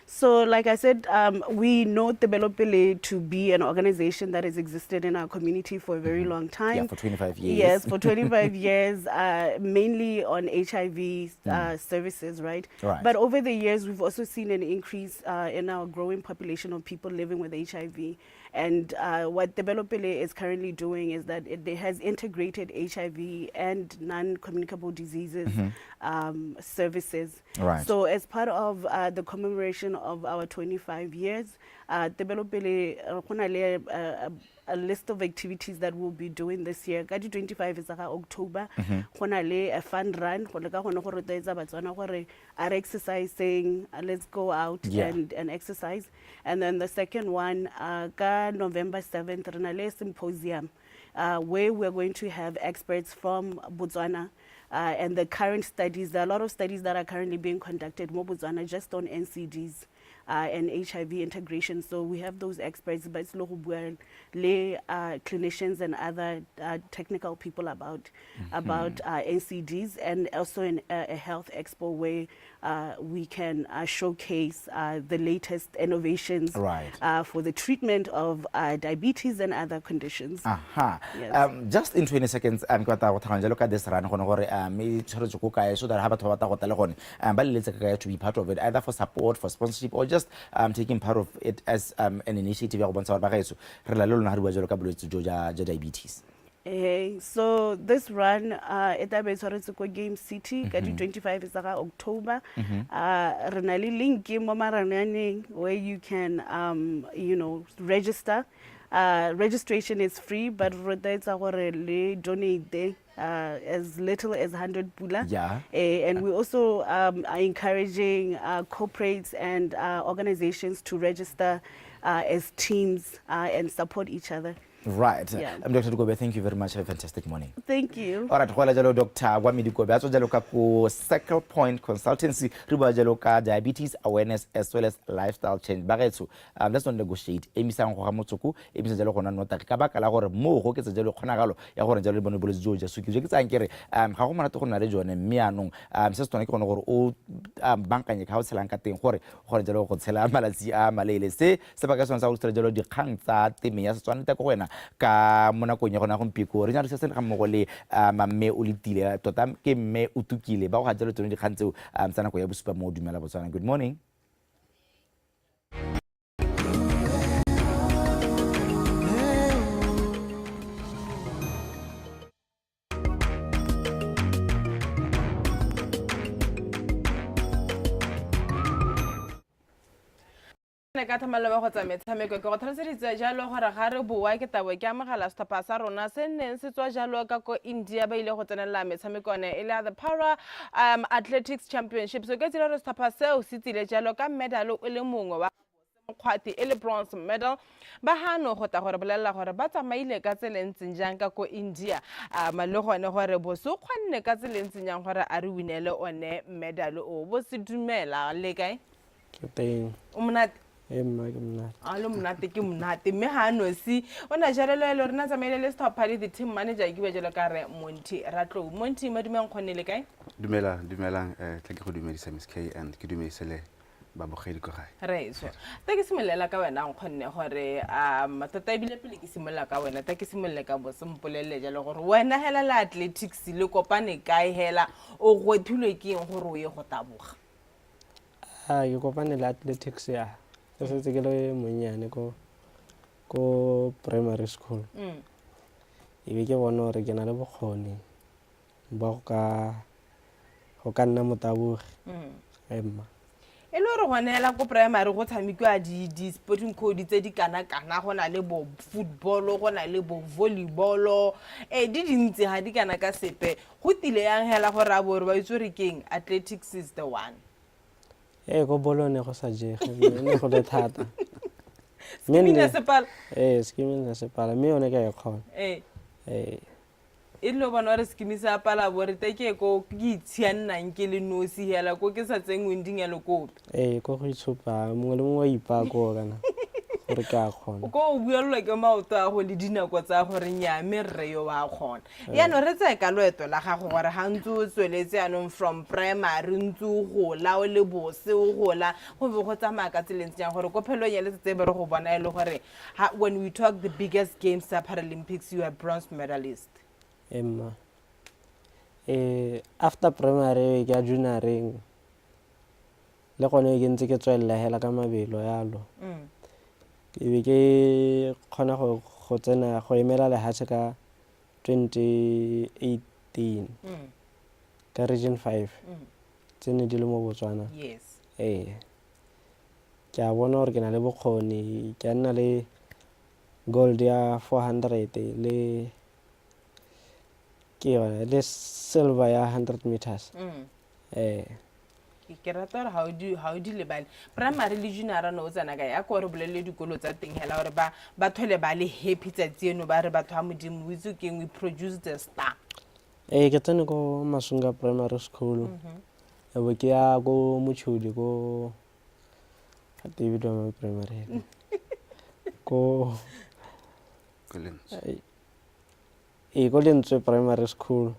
So, like I said, we know Tebelopele to be an organization that has existed in our community for a very long time. Yeah, for 25 years. Yes, for 25 years, mainly on HIV services, right? But over the years, we've also seen an increase in our growing population of people living with HIV. And what Tebelopele is currently doing is that it has integrated HIV and non-communicable diseases services. So as part of the commemoration of our 25 years, Tebelopele a list of activities that we'll be doing this year. Kadi 25 is October. A fun run. Are exercising. Let's go out and exercise. And then the second one, November 7th, a symposium where we're going to have experts from Botswana. And the current studies, there are a lot of studies that are currently being conducted in Botswana just on NCDs. And HIV integration. So we have those experts, but it's clinicians and other technical people about NCDs, and also in a health expo where we can showcase the latest innovations for the treatment of diabetes and other conditions. Yes. Just in 20 seconds, look at this run so that to be part of it, either for support, for sponsorship, or just taking part of it as an initiative diabetes. So this run it's Game City, 25 is October. Renali link where you can register. registration is free, but rotloetsa gore le donate as little as 100 pula. Yeah. And we also are encouraging corporates and organizations to register as teams and support each other. Right. Yeah. Dr. Dikobe, thank you very much. Have a fantastic morning. Thank you. All right, go jalo Dr. Gwami Dikobe a tswa jalo ka ko Circle Point Consultancy re bua jalo ka diabetes awareness as well as lifestyle change. Ba getso let's not negotiate emisang go ga motsoko emisa jalo gona nota ka baka la gore mo go ke tsa jalo kgonagalo ya gore jalo le bone boletse jo ja sukiri ke tsang kere ga go monate go na le jone mme anong se se tone ke gone gore o bankanye ka o tshelang ka teng gore jalo go tshela malatsi a malele se ba ka sona sa go tsela jalo dikgang tsa teme ya Setswana ta go wena ka monakong ya gona go mpiko re jalo se se ga mmogo le mamme o letile tota ke mme o tukile ba go ga jalo tsone dikgang tseo tsa nako ya bosupa mo Dumela Botswana. Good morning. ka thamala ba go tsa metshameko ke go tlhaloseditse jalo gore ga re boa ke tabo ke amagala setlhopha sa rona se neng se tswa jalo ka ko India ba ile go tsenela metshameko ne e le the Para Athletics Championship. So ke tsela re setlhopha seo se tsile jalo ka medal o le mongwe wa kgwati e le bronze medal ba hano go ta gore bolela gore ba tsamaile ka tselentseng jang ka ko India le gone gore bo se kgonne ka tselentseng jang gore a re winele one medal o bo se dumela le kae ke teng o monate emma ke mna alo monate ke monate mme ha no si ona jarelo le rena tsamaile le stoppa le the team manager ke bejelo ka re Monty Ratlo. Monty madumeng khonele kae dumelang tla ke go dumedisa Miss K and ke dumedisele ba bogedi go gae re so ta ke simolela ka wena nkhonne gore tota ebile pele ke simolela ka wena ta ke simolela ka bo sempolele jalo gore wena hela la athletics le kopane kae hela o gothulwe ke eng gore o ye go taboga ke kopane le athletics ya ke setse ke le monyane ko primary school e be ke bona gore ke na le bokgoni ba go ka nna motabogi emma e le gore gonela ko primary go tshamikwa di sporting code tse di kana go na le bo football go na le bo volleyball di dintsi ha di kana ka sepe go tile yang hela gore a bore ba itsore keng athletics is the one go bolone go sa jege ne go le thata Skimina sepala skimina sepala me yone ka e khona e lo bona re skimisa pala bore teke ko ke itshiannang ke le nosi hela ko ke sa tsengwending ya lekope ko go itshupa mongwe le mongwe ipa ko kana gore ka khona ko o buelwa ke maoto a go le dinako tsa gore nyame rre yo wa khona ya no re tsa ka loeto la gago gore ha ntse tsweletse anong from primary ntse go la o le bose o gola go be go tsamaya ka tseleng tsang gore ko phelo ya le tse be re go bona ile gore when we talk the biggest games at Paralympics you are bronze medalist emma after primary ke junioring le gone ke ntse ke tswella hela ka mabelo yalo ke be ke khona go tsena go emela le hatse ka 2018 ka region 5 tsene di le mo Botswana yes ke a bona gore ke na le bokgoni ke nna le gold ya 400 le silver ya 100 meters ke rata gore how di lebale primary le junior no tsana ka ya go re bolele dikolo tsa teng hela gore ba thole ba le happy tsa tseno ba re batho a modimo witse ke we produce the star ke tsene ko Masunga primary school bo ke ya go Mochudi go David wa primary ko Lentswe primary school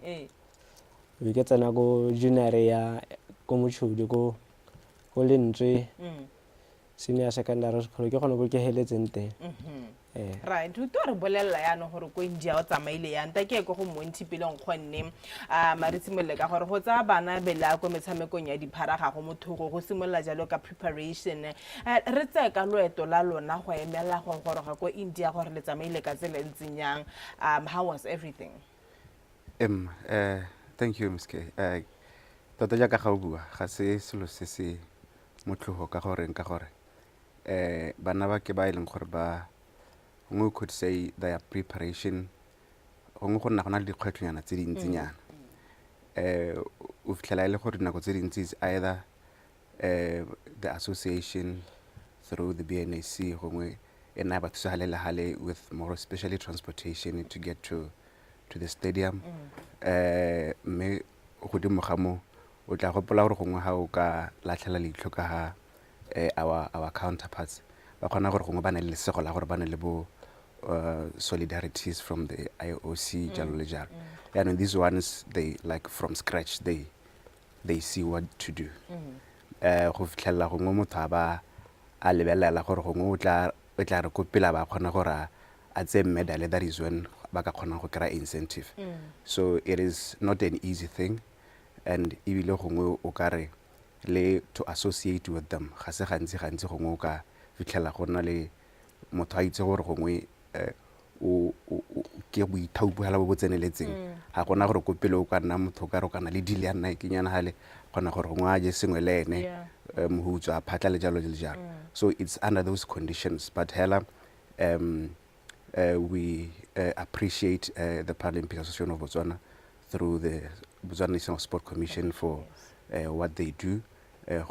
we ke tsena go junior ya ko Mochudi go Lentswe senior secondary school ke gone go ke heletseng teng right o to re bolella ya no gore ko India o tsamaile ya nta ke go Monty pele nkgonne mare simolle ka gore go tsa bana bela ko metshamekong ya diphara ga go motho go simolla jalo ka preparation re tsa ka loeto la lona go emela go gore ga ko India gore le tsamaile ka tsela ntsenyang how was everything thank you Miss K tota ja ka ga o bua ga se selo se se motlhogo ka gore bana ba ke ba ileng gore ba gongwe could say their preparation gongwe go nna go na le dikgwetlhonyana tse dintsinyana o fitlhela e le gore dinako tse dintsi is either the association through the BNAC gongwe e nna ba thusa gale with more especially transportation to get to the stadium mme godimo ga mo o tla gopola gore gongwe ga o ka latlhela leitlho ka ga our counterparts ba kgona gore gongwe ba ne le lesego la gore ba ne le bo solidarities from the IOC jalo le jalo and these ones they like from scratch they see what to do go fitlhela gongwe motho a ba a lebelela gore gongwe o tla re ko pela ba kgona gore a tse medal that is when ba ka kgona go kry incentive so it is not an easy thing and ebile gongwe o ka re le to associate with them ga se gantsi gongwe o ka fitlhela go nna le motho a itse gore gongwe o ke boithaupogela bo bo tseneletseng ga gona gore ko pele o ka nna motho o ka re o kana le deal ya nna ke nyana gale gona gore gongwe a je sengwe le ene mohutswa a phatla le jalo le jalo so it's under those conditions but hela we appreciate the Paralympic Association of Botswana through the Botswana National Sport Commission for what they do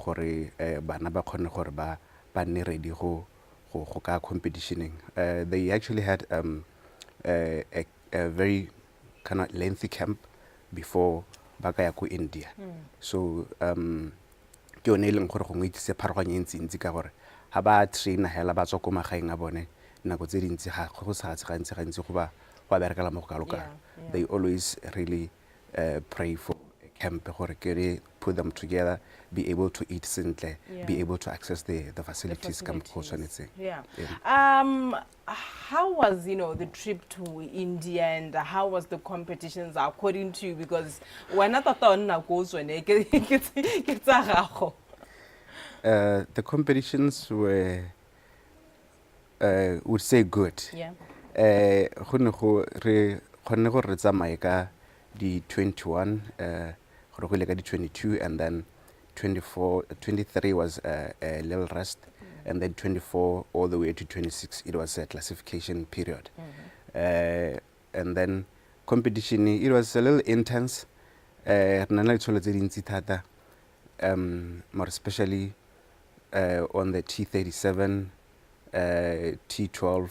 gore bana ba kgone gore ba nne ready go ka competitioning they actually had a very kind of lengthy camp before ba ka ya ko India so ke yone e leng gore gongwe itse pharoganye ntsi ka gore ha ba traina hela ba tswa ko magaeng a bone nako tse dintsi ga go sa gantsi go ba berekela mo go kaloka they always really pray for a camp gore ke put them together be able to eat sentle be able to access the facilities come go tshwanetseng how was the trip to India and how was the competitions according to you because wena tota o nna go tsone ke tsa gago the competitions were would say good go ne go re khonne go re tsamaye ka di 21 go ile ka di 22 and then 23 was a little rest and then 24 all the way to 26 it was a classification period and then competition it was a little intense nana itsholo tse dintsi thata more especially on the T37 T12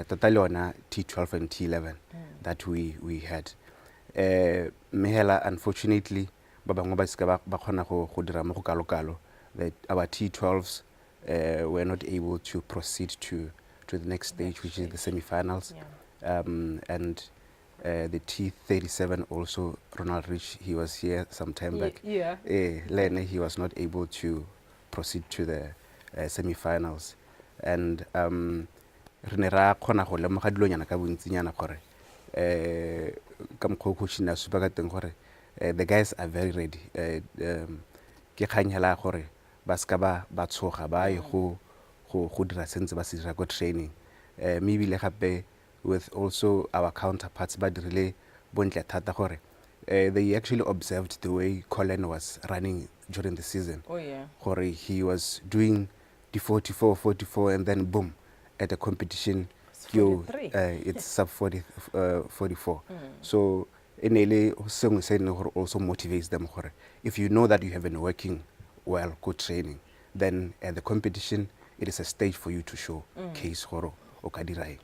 totalona T12 and T11 that we had mehela unfortunately ba bangwe ba ska ba khona go dira mo go kalokalo that our T12s were not able to proceed to the next stage which is the semi-finals and the T37 also Ronald Rich he was here some time back Lene he was not able to proceed to the semi-finals and re ne ra khona go lemoga dilonyana ka bontsinyana gore ka mkhokhoshina supa ka teng gore the guys are very ready ke khanyela gore ba ska ba tshoga ba ye go dira sentse ba se dira go training maybe le gape with also our counterparts ba dirile bontle thata gore they actually observed the way Colin was running during the season gore he was doing the 44 and then boom at a competition it's sub 44 so enele sengwe se ne gore also motivates them gore if you know that you have been working well good training then at the competition it is a stage for you to show case gore o ka dira eng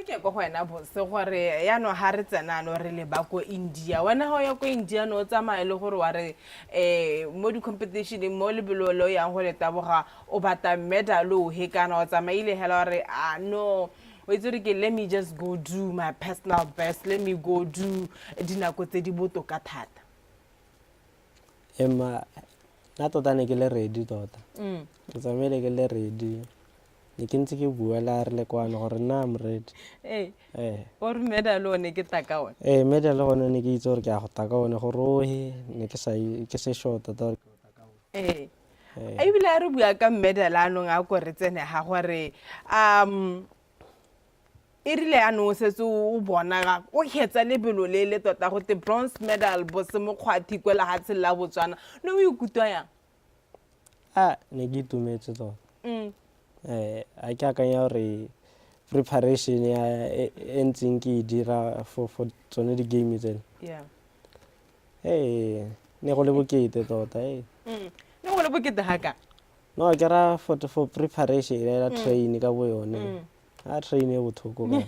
ke go wena bose gore ya no ha re tsena no re le ba ko India wena ho ya ko India no tsama ile gore wa re mo di competition mo le bololo ya go leta boga o bata medal o he kana o tsama ile hela re no wait let me just go do my personal best let me go do dinako tse di botoka thata emma na tota ne ke le ready tota ke tsamele ke le ready ne ke ntse ke bua la re le kwana gore na am ready or medal o ne ke taka one medal o ne ke itse gore ke a go taka one gore o he ne ke se short tota e bile re bua ka medal anong a go re tsene ha gore irile ano setse o bona o hetsa lebelo le tota go te bronze medal bo se mo khwathi kwela ha tsela Botswana no o ikutwa yang ne ke itumetse tota a ke akanya gore preparation ya e ntseng ke e dira for tsone di-game tsene Yeah. ne go le bokete tota Ne go le bokete haka. no ke ra for preparation ya train ka bo yone a train e bothoko ka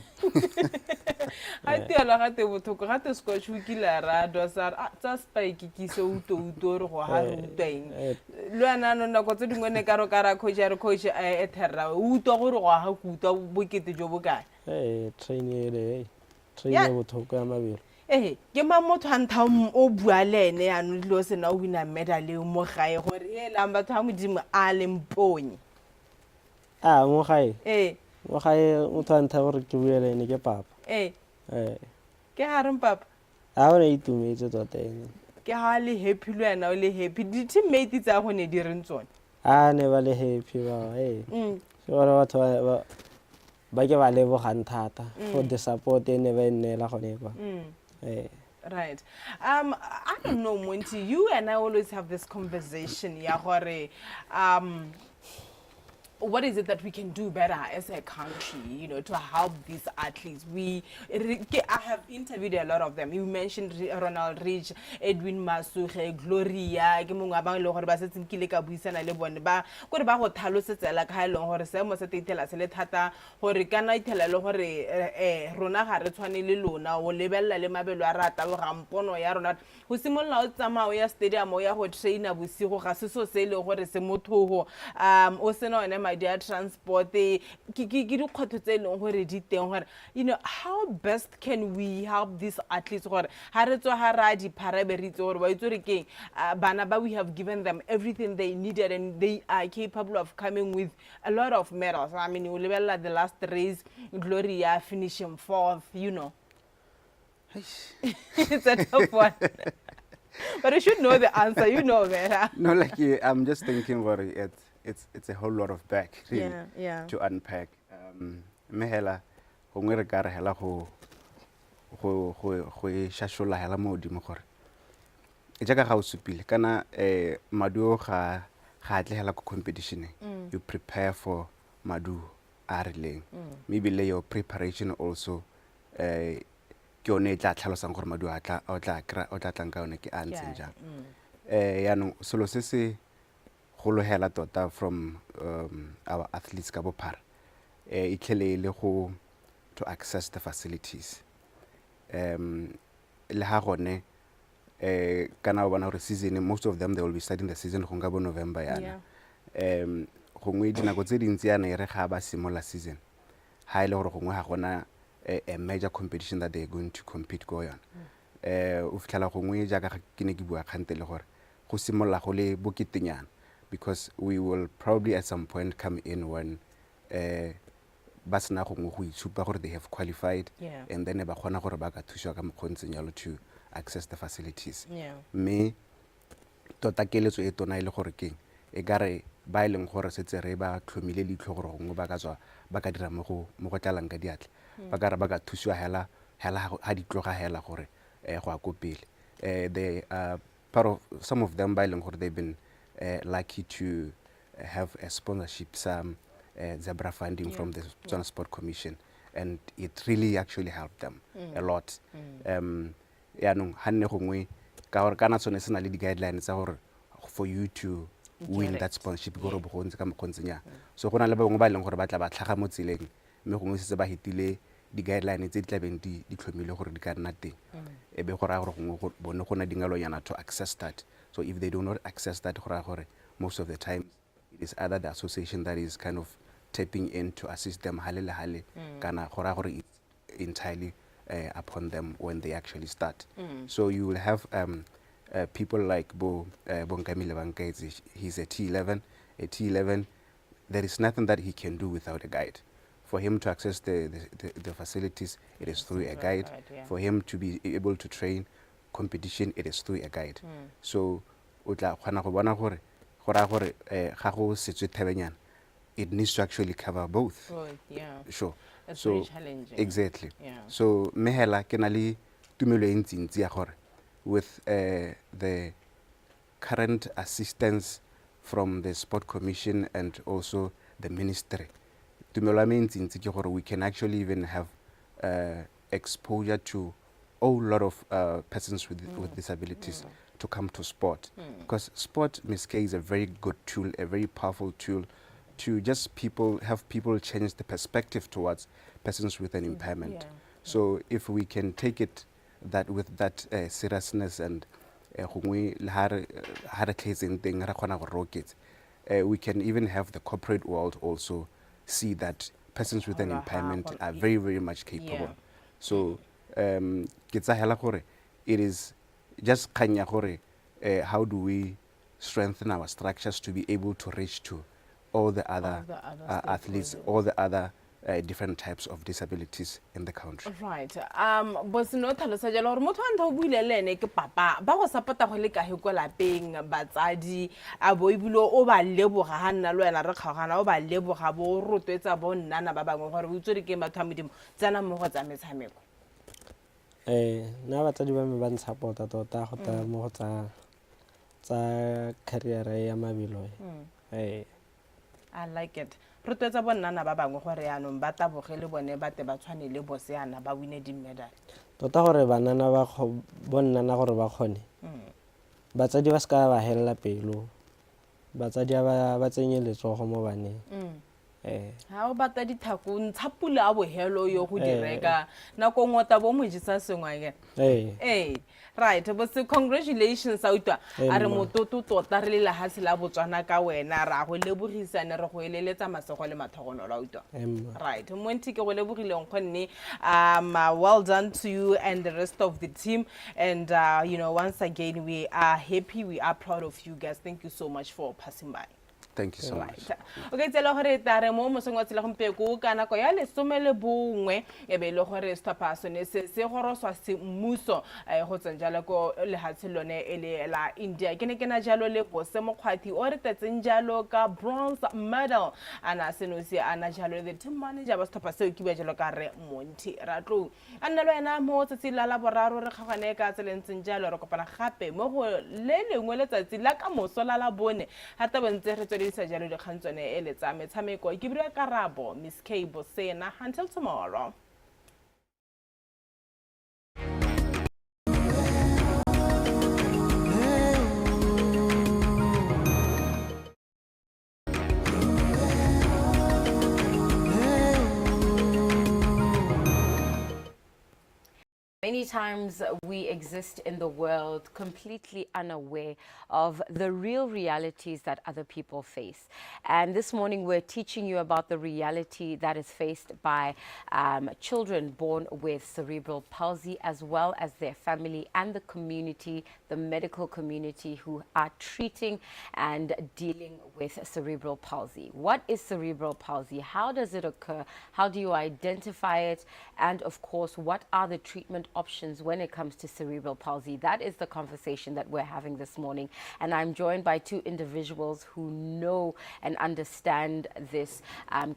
Ha tiela ga te bothoko ga te scotch o kila radwa sa tsa spike ke se uto re go ha re uteng. Le ana no nako tse dingwe ne ka ro ka ra coach e therra uto gore go ha kuta bokete jo bokae. train e bothoko ya mabelo Ke ma motho a ntha o bua le ene ya no dilo se na o wina medal e mo gae gore e la batho a modimo a le mponye. mo gae mo gae motho a ntha gore ke buele ene ke papa Ke ha reng papa a o ne itumetse tota ene ke ha le happy le wena o le happy di teammate tsa go ne di reng tsone a ne ba le happy ba se gore batho ba ke ba lebogang thata for the support ene ba nnela gone kwa Right. I don't know, Monty. You and I always have this conversation. What is it that we can do better as a country, to help these athletes? I have interviewed a lot of them. You mentioned Ronald Rich, Edwin Masuche, Gloria, ke mongwe ba le gore ba setse nkile ka buisana le bone ba gore ba go tlhalosetsa la ka ile gore se mo se tetela se le thata gore kana itela le gore rona ga re tshwane le lona o lebella le mabelo a rata go gampono ya rona go simolla o tsamao ya stadium o ya go traina bosigo ga se so se le gore se motho o sena one madi a transport ke dikgotho tse leng gore di teng gore how best can we help these athletes gore ha re tswa ha ra di paraberitse gore ba itse re keng bana ba we have given them everything they needed and they are capable of coming with a lot of medals. I mean, we lebella the last race Gloria finishing 4th, It's a tough one. But you should know the answer, better. No, I'm just thinking about it. It's a whole lot of back really, to unpack. Mehela gongwe re ka re hela go shashola hela mo di mo gore e jaaka ga o supile kana maduo ga atlegela ko competition you prepare for madu a rileng maybe your preparation also ke yone tla tlhalosang gore madu a tla tlang ka yone ke a ntseng jang yaanong selo se se golohela tota from our athletes ka bophara itlhele go to access the facilities le ha gone kana o bona gore season most of them they will be starting the season go nga bo November yana gongwe dinako tse dintsi yana e re ga ba simola season ha ile gore gongwe ga gona a major competition that they are going to compete go yona o fitlhela gongwe jaaka ke ne ke bua kgante le gore go simolla go le boketenyana because we will probably at some point come in when ba sena gongwe go itshupa gore they have qualified and then ba kgona gore ba ka thuswa ka mokgontseng yalo to access the facilities me tota keletso e tona ile gore keng e gare ba ileng gore setse re ba tlhomile leitlho gore gongwe ba ka tswa ba ka dira mo go tlalang ka diatla ba ka ba ka thuswa hela ha di tloga hela gore go a kopele they part of some of them ba ileng gore they've been lucky to have a sponsorship, some zebra funding from the Botswana Sport Commission, and it really actually helped them a lot. Yaanong hanne gongwe ka gore kana tsone sena le di guidelines for you to win that sponsorship go re bogontse ka mokgontsenya so gona le bangwe ba leng gore ba tla ba tlhaga mo tseleng mme gongwe se ba hitile di guidelines tse di tlabeng di tlhomile gore di ka nna teng e be gore gongwe bone gona dingalonyana to access that. So if they do not access that, most of the time it is either the association that is kind of tapping in to assist them halele kana it's entirely upon them when they actually start. So you will have people like Bonkamile Bankaitsi. He's a T11. A T11, there is nothing that he can do without a guide. For him to access the facilities, it is through a guide. For him to be able to train competition, it is through a guide. So it needs to actually cover both. Sure. That's so very challenging. Exactly. So mehela kenali tumelo e ntsi ya gore with the current assistance from the Sport Commission and also the ministry, DUMELA means we can actually even have exposure to a whole lot of persons with disabilities to come to sport. Because sport, Ms. K, is a very good tool, a very powerful tool to just have people change the perspective towards persons with an impairment. So if we can take it that with that seriousness and we can even have the corporate world also see that persons with an impairment are very, very much capable. So it is just how do we strengthen our structures to be able to reach to all the other athletes, all the other different types of disabilities in the country. Right. Boss no tlhalosa jalo gore motho a ntho o buile le ene ke papa ba go sapota go le kae go lapeng batsadi a bo ibilo o ba leboga ha nna le wena re kgagana o ba leboga bo rotwetsa bo nnana ba bangwe gore o tswere ke batho a modimo tsana mo go tsa metshameko. Na batsadi ba me ba ntshapota tota go ta mo go tsa career ya mabelo. I like it. Rotwetsa bo nnana ba bangwe gore yanong ba tabogele bone ba te ba tshwane le boss yana ba wine di medal. Tota gore banana ba bo nnana gore ba khone. Batsadi ba ska ba hella pelo. Batsadi ba tsenye letsogo mo baneng. Ha o bata dithako ntshapula a bo helo yo go direka na go ngota bo mojisa sengwa ke. Right, but so congratulations out a re mototo tota re le la hase la Botswana ka wena ra go lebogisane re go eleletsa masego le mathogono la uta. Right, monti ke go lebogileng khonne well done to you and the rest of the team, and once again we are happy, we are proud of you guys. Thank you so much for passing by. Thank you so much. Okay, tsela gore tare mo mosongwa tsela gompeko kana ko ya le somele bongwe e be le gore stopper sone se goroswa se mmuso go tsenjala ko le hatselone ele la India ke ne ke na jalo le go se mokgwati o re tetseng jalo ka bronze medal ana seno se ana jalo the team manager ba stopper se ke ba jalo ka re Monti Ratlo anna lo ena mo tsela la boraro re kgagane ka tselentseng jalo re kopana gape mo go le lengwe le tsatsi la ka mosola la bone hata bentse re sa jalo dikgantsone ele tsa metshameko ke bua karabo Miss K Bosena. Until tomorrow. Many times we exist in the world completely unaware of the real realities that other people face. And this morning we're teaching you about the reality that is faced by children born with cerebral palsy, as well as their family and the community, the medical community who are treating and dealing with cerebral palsy. What is cerebral palsy? How does it occur? How do you identify it? And of course, what are the treatment options when it comes to cerebral palsy? That is the conversation that we're having this morning. And I'm joined by two individuals who know and understand this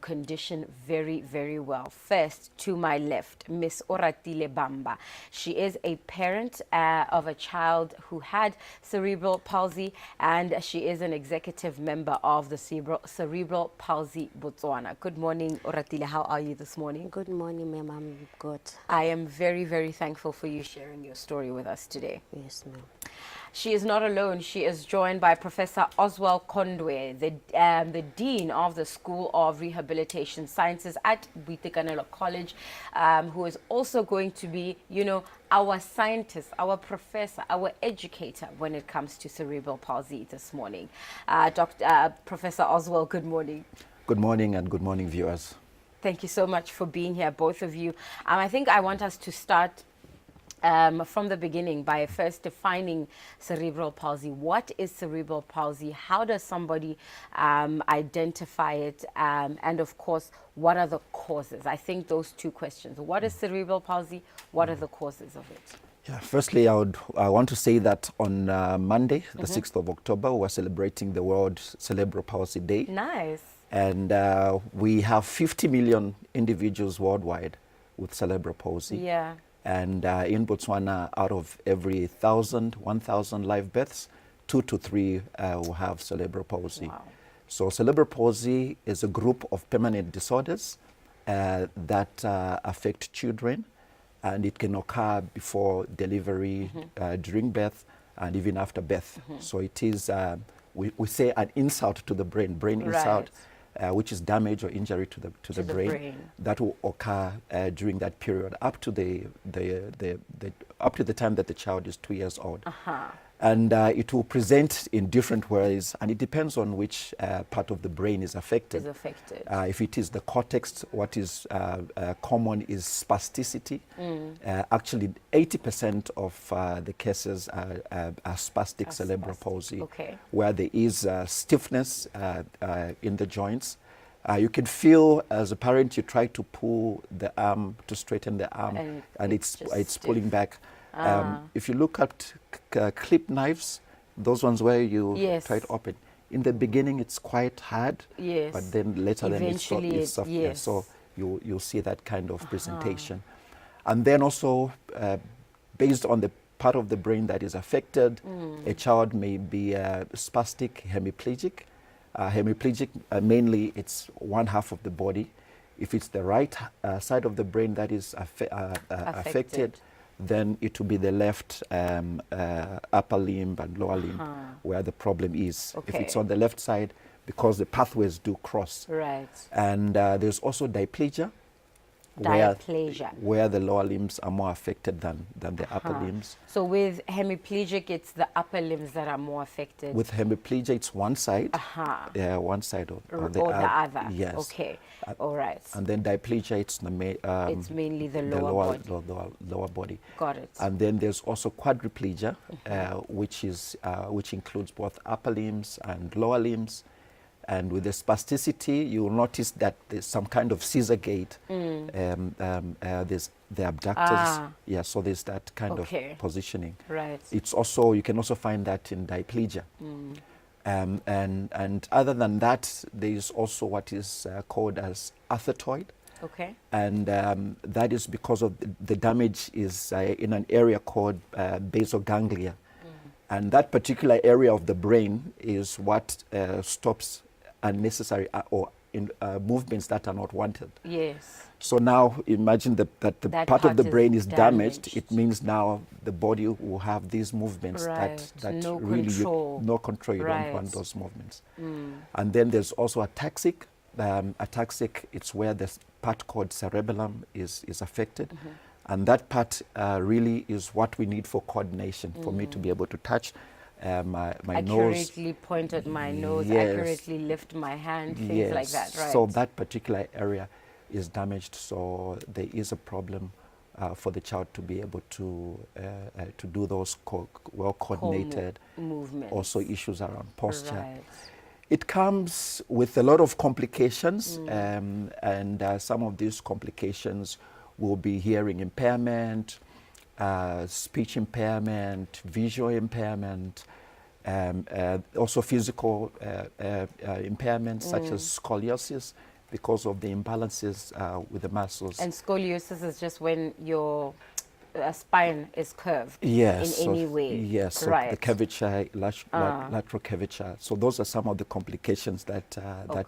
condition very, very well. First, to my left, Miss Oratile Bamba. She is a parent of a child who had cerebral palsy, and she is an executive member of the Cerebral Palsy Botswana. Good morning, Oratile. How are you this morning? Good morning, ma'am. I'm good. I am very, very thankful for you sharing your story with us today. Yes, ma'am. She is not alone. She is joined by Professor Oswald Kondwe, the Dean of the School of Rehabilitation Sciences at Boitekanelo College, who is also going to be, our scientist, our professor, our educator when it comes to cerebral palsy this morning. Professor Oswald, good morning. Good morning, and good morning, viewers. Thank you so much for being here, both of you. I think I want us to start from the beginning by first defining cerebral palsy. What is cerebral palsy? How does somebody identify it? And of course, what are the causes? I think those two questions. What is cerebral palsy? What are the causes of it? Yeah, firstly, I want to say that on Monday, the 6th of October, we're celebrating the World Cerebral Palsy Day. Nice. And we have 50 million individuals worldwide with cerebral palsy. Yeah. And in Botswana, out of every 1,000 live births, 2 to 3 will have cerebral palsy. Wow. So cerebral palsy is a group of permanent disorders that affect children, and it can occur before delivery, during birth, and even after birth. So it is, we say, an insult to the brain, insult, which is damage or injury to the brain, that will occur during that period up to the time that the child is 2 years old. And it will present in different ways, and it depends on which part of the brain is affected. If it is the cortex, what is common is spasticity. Actually, 80% of the cases are spastic cerebral palsy, where there is stiffness in the joints. You can feel, as a parent, you try to pull the arm, to straighten the arm, and it's pulling back. If you look at clip knives, those ones where you try to open, in the beginning it's quite hard, but then later it's soft. So you'll see that kind of presentation. And then also, based on the part of the brain that is affected, a child may be spastic hemiplegic. Hemiplegic, mainly it's one half of the body. If it's the right side of the brain that is affected, then it will be the left upper limb and lower limb where the problem is. If it's on the left side, because the pathways do cross. And there's also diplegia, where the lower limbs are more affected than the upper limbs. So with hemiplegic, it's the upper limbs that are more affected. With hemiplegia, it's one side. One side or the other. Yes. Okay. All right. And then diplegia, it's it's mainly the lower body. Got it. And then there's also quadriplegia, which includes both upper limbs and lower limbs. And with the spasticity, you will notice that there's some kind of scissor gait. There's the abductors. So there's that kind of positioning. It's also, you can also find that in diplegia. And other than that, there is also what is called as arthrotoid. And that is because of the damage is in an area called basal ganglia. And that particular area of the brain is what stops unnecessary movements that are not wanted. So now imagine that the part of the brain is damaged. It means now the body will have these movements that no really control. No control. You don't want those movements. And then there's also ataxic. Ataxic, it's where the part called cerebellum is affected. And that part really is what we need for coordination, for me to be able to touch my nose. Accurately point at my nose, accurately lift my hand, things like that, right? So that particular area is damaged, so there is a problem for the child to be able to do those well-coordinated movements. Also issues around posture. It comes with a lot of complications, and some of these complications will be hearing impairment, speech impairment, visual impairment, also physical impairments such as scoliosis because of the imbalances with the muscles. And scoliosis is just when your spine is curved in any way. Yes, so the curvature, lateral curvature. So those are some of the complications that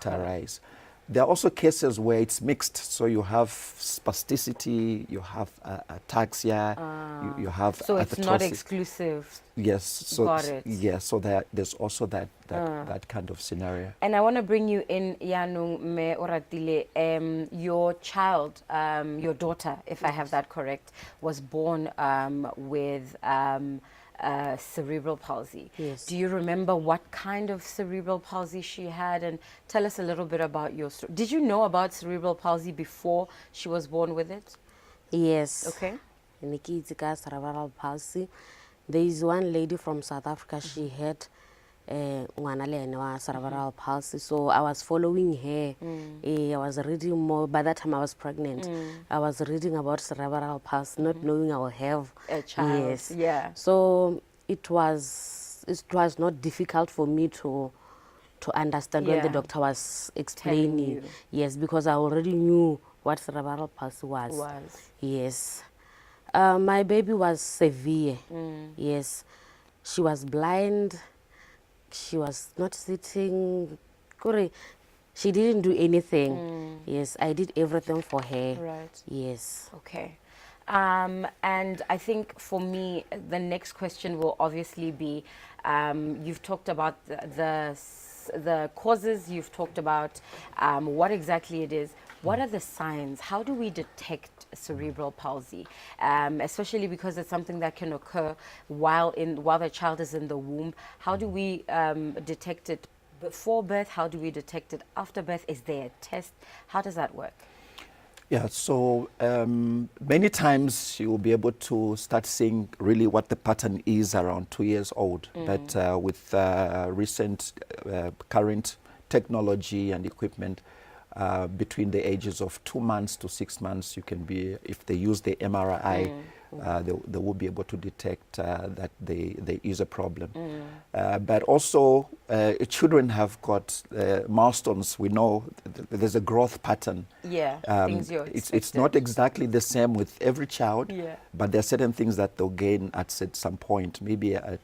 arise. There are also cases where it's mixed. So you have spasticity, you have ataxia, you have so it's not exclusive. Yes. So got it. Yes. So there's also that kind of scenario. And I want to bring you in, Yanung Me Oratile. Your child, your daughter, if I have that correct, was born with cerebral palsy. Do you remember what kind of cerebral palsy she had? And tell us a little bit about your story. Did you know about cerebral palsy before she was born with it? Yes. Okay. Cerebral palsy. There is one lady from South Africa, she had cerebral palsy. So I was following her. I was reading more. By that time I was pregnant. I was reading about cerebral palsy, not knowing I will have a child. So it was not difficult for me to understand when the doctor was explaining. Yes, because I already knew what cerebral palsy was. Yes. My baby was severe. Yes. She was blind. She was not sitting kore she didn't do anything. Yes, I did everything for her. Right. Yes. Okay. And I think for me, the next question will obviously be, you've talked about the causes, you've talked about what exactly it is. What are the signs? How do we detect cerebral palsy? Especially because it's something that can occur while the child is in the womb. How do we detect it before birth? How do we detect it after birth? Is there a test? How does that work? Yeah, so many times you will be able to start seeing really what the pattern is around 2 years old. But with recent current technology and equipment, between the ages of 2 months to 6 months, you can be, if they use the MRI, they will be able to detect that there is a problem. But also, children have got milestones. We know there's a growth pattern. Yeah, things you're it's not exactly the same with every child, but there are certain things that they'll gain at some point. Maybe at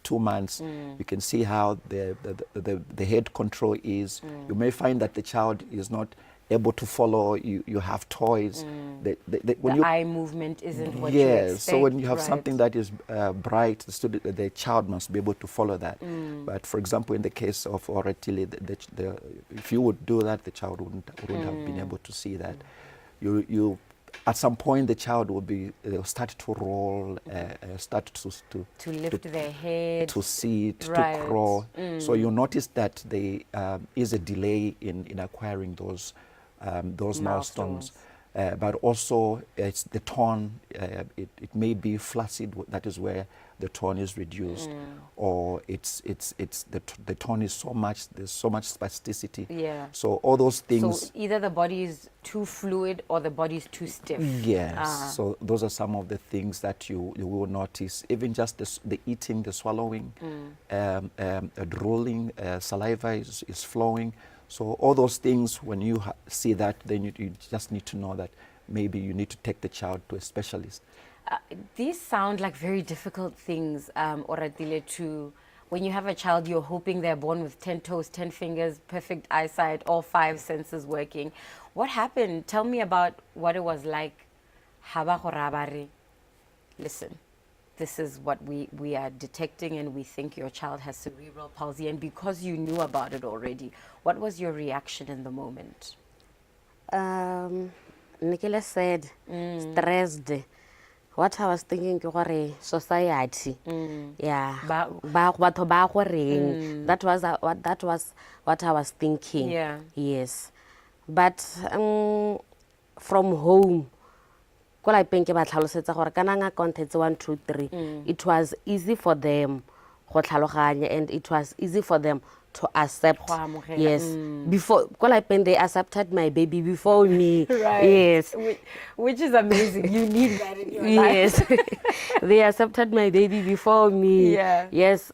2 months, you can see how the head control is. You may find that the child is not able to follow. You have toys. When the eye movement isn't what you yes, expect. so when you have right. something that is bright, the child must be able to follow that. But for example, in the case of Oratili, if you would do that, the child wouldn't have been able to see that. You at some point, the child they'll start to roll, start to lift their head, to sit, right. to crawl. So you notice that there is a delay in acquiring those milestones. But also, it's the tone. It may be flaccid. That is where the tone is reduced, or the tone is so much. There's so much spasticity. Yeah. So all those things. So either the body is too fluid or the body is too stiff. Yes. So those are some of the things that you will notice. Even just the eating, the swallowing, drooling, saliva is flowing. So all those things, when you see that, then you just need to know that maybe you need to take the child to a specialist. These sound like very difficult things, Oratile, to when you have a child, you're hoping they're born with 10 toes, 10 fingers, perfect eyesight, all 5 senses working. What happened? Tell me about what it was like. Listen, this is what we are detecting, and we think your child has cerebral palsy. And because you knew about it already, what was your reaction in the moment? Nikela said, stressed. What I was thinking, society, yeah, that was what I was thinking. Yeah. Yes, but from home, it was easy for them, and it was easy for them to accept. Yes, before they accepted my baby before me. Right. Yes, which is amazing. You need that in your life. Yes, they accepted my baby before me. Yeah. Yes,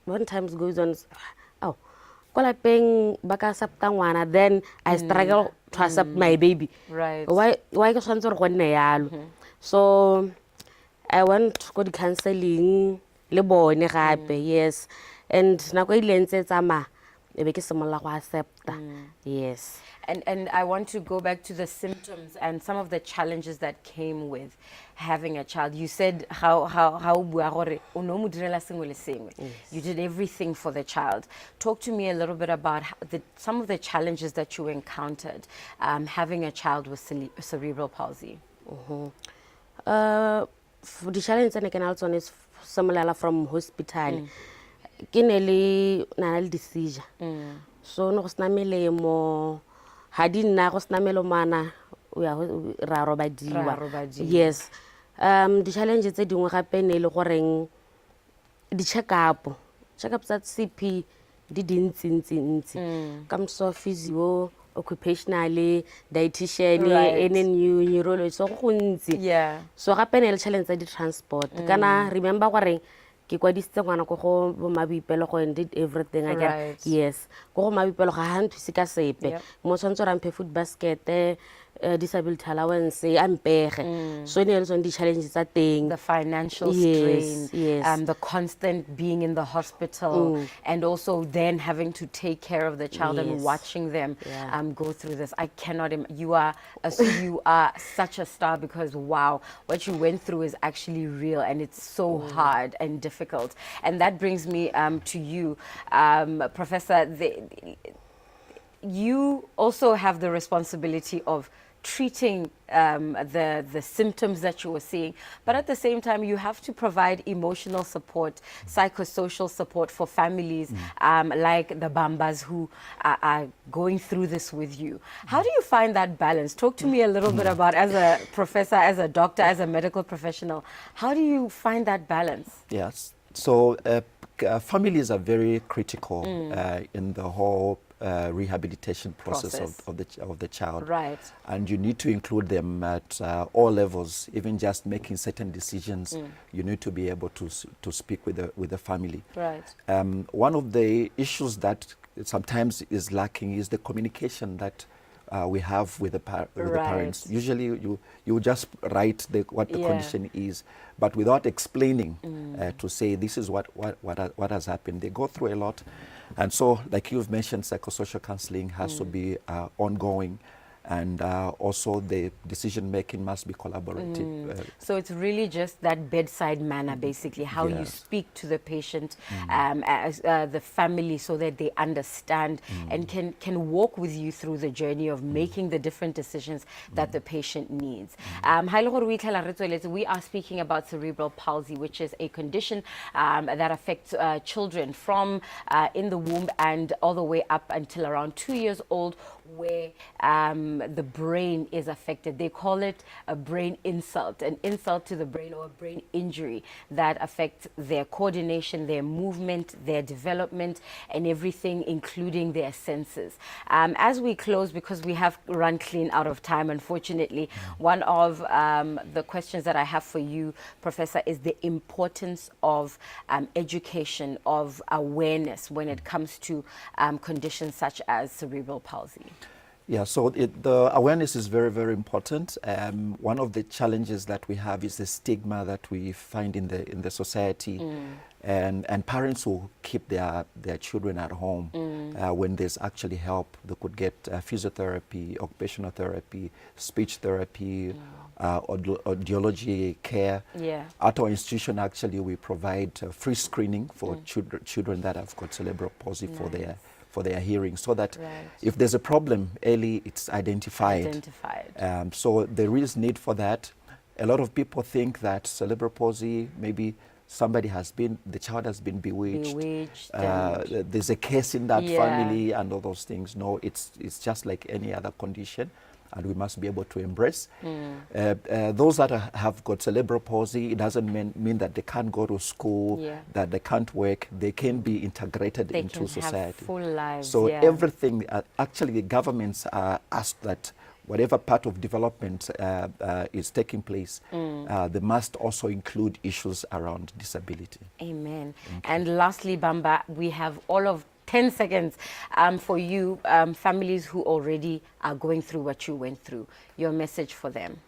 one time goes on. Oh, then I struggle to accept my baby. Right. Why? So I went to go to counseling. Yes, and yes. And I want to go back to the symptoms and some of the challenges that came with having a child. You said you did everything for the child. Talk to me a little bit about some of the challenges that you encountered having a child with cerebral palsy. The challenge I can also is similar from hospital. Kinele na decision. So no snamele mo hadina go snamelo mana ya ra robadiwa. Yes. The challenges tse dingwe gape ne le goreng di checkups at CP di dintsi come so physio, occupational, dietitian, NNU, neurology, so go ntsi. Yeah. So gape ne le challenge tsa di transport. Kana remember goreng ke kwadisitse ngwana go go mabipelo go and did everything again. Yes, go mabipelo ga ha nthuse ka sepe mo tshwantse ra mphe food basket, disability allowance I'm pege so ne le tsone di challenges tsa teng, the financial Yes, strain, yes. the constant being in the hospital, and also then having to take care of the child and Yes. watching them Yeah. go through this. I cannot. You are you are such a star, because wow, what you went through is actually real, and it's so hard and difficult. And that brings me to you, Professor. You also have the responsibility of treating the symptoms that you were seeing, but at the same time you have to provide emotional support, psychosocial support for families like the Bambas who are going through this with you. How do you find that balance? Talk to me a little bit about, as a professor, as a doctor, as a medical professional, how do you find that balance? Yes. So families are very critical in the whole rehabilitation process. Of the child. Right. And you need to include them at all levels, even just making certain decisions. You need to be able to speak with the family. Right. One of the issues that sometimes is lacking is the communication that we have with the parents. Usually you just write what the condition is, but without explaining to say this is what has happened. They go through a lot. And so, like you've mentioned, psychosocial counseling has to be ongoing, and also the decision making must be collaborative. So it's really just that bedside manner, basically, how you speak to the patient, as the family, so that they understand and can walk with you through the journey of making the different decisions that the patient needs. We are speaking about cerebral palsy, which is a condition that affects children from in the womb and all the way up until around 2 years old, where the brain is affected. They call it a brain insult, an insult to the brain, or a brain injury that affects their coordination, their movement, their development, and everything, including their senses. As we close, because we have run clean out of time, unfortunately, one of the questions that I have for you, Professor, is the importance of education, of awareness when it comes to conditions such as cerebral palsy. Yeah, so the awareness is very, very important. One of the challenges that we have is the stigma that we find in the society, and parents who keep their children at home when there's actually help. They could get physiotherapy, occupational therapy, speech therapy, audiology care. At our institution, actually, we provide free screening for children that have got cerebral palsy for their hearing, so that if there's a problem early, it's identified. So there is need for that. A lot of people think that cerebral palsy, maybe the child has been bewitched. There's a case in that family and all those things. No, it's just like any other condition, and we must be able to embrace. Those that have got cerebral palsy, it doesn't mean that they can't go to school, that they can't work. They can be integrated into society. Have full lives. So everything, actually the governments are asked that whatever part of development is taking place, they must also include issues around disability. Amen. And lastly, Bamba, we have all of 10 seconds for you, families who already are going through what you went through. Your message for them.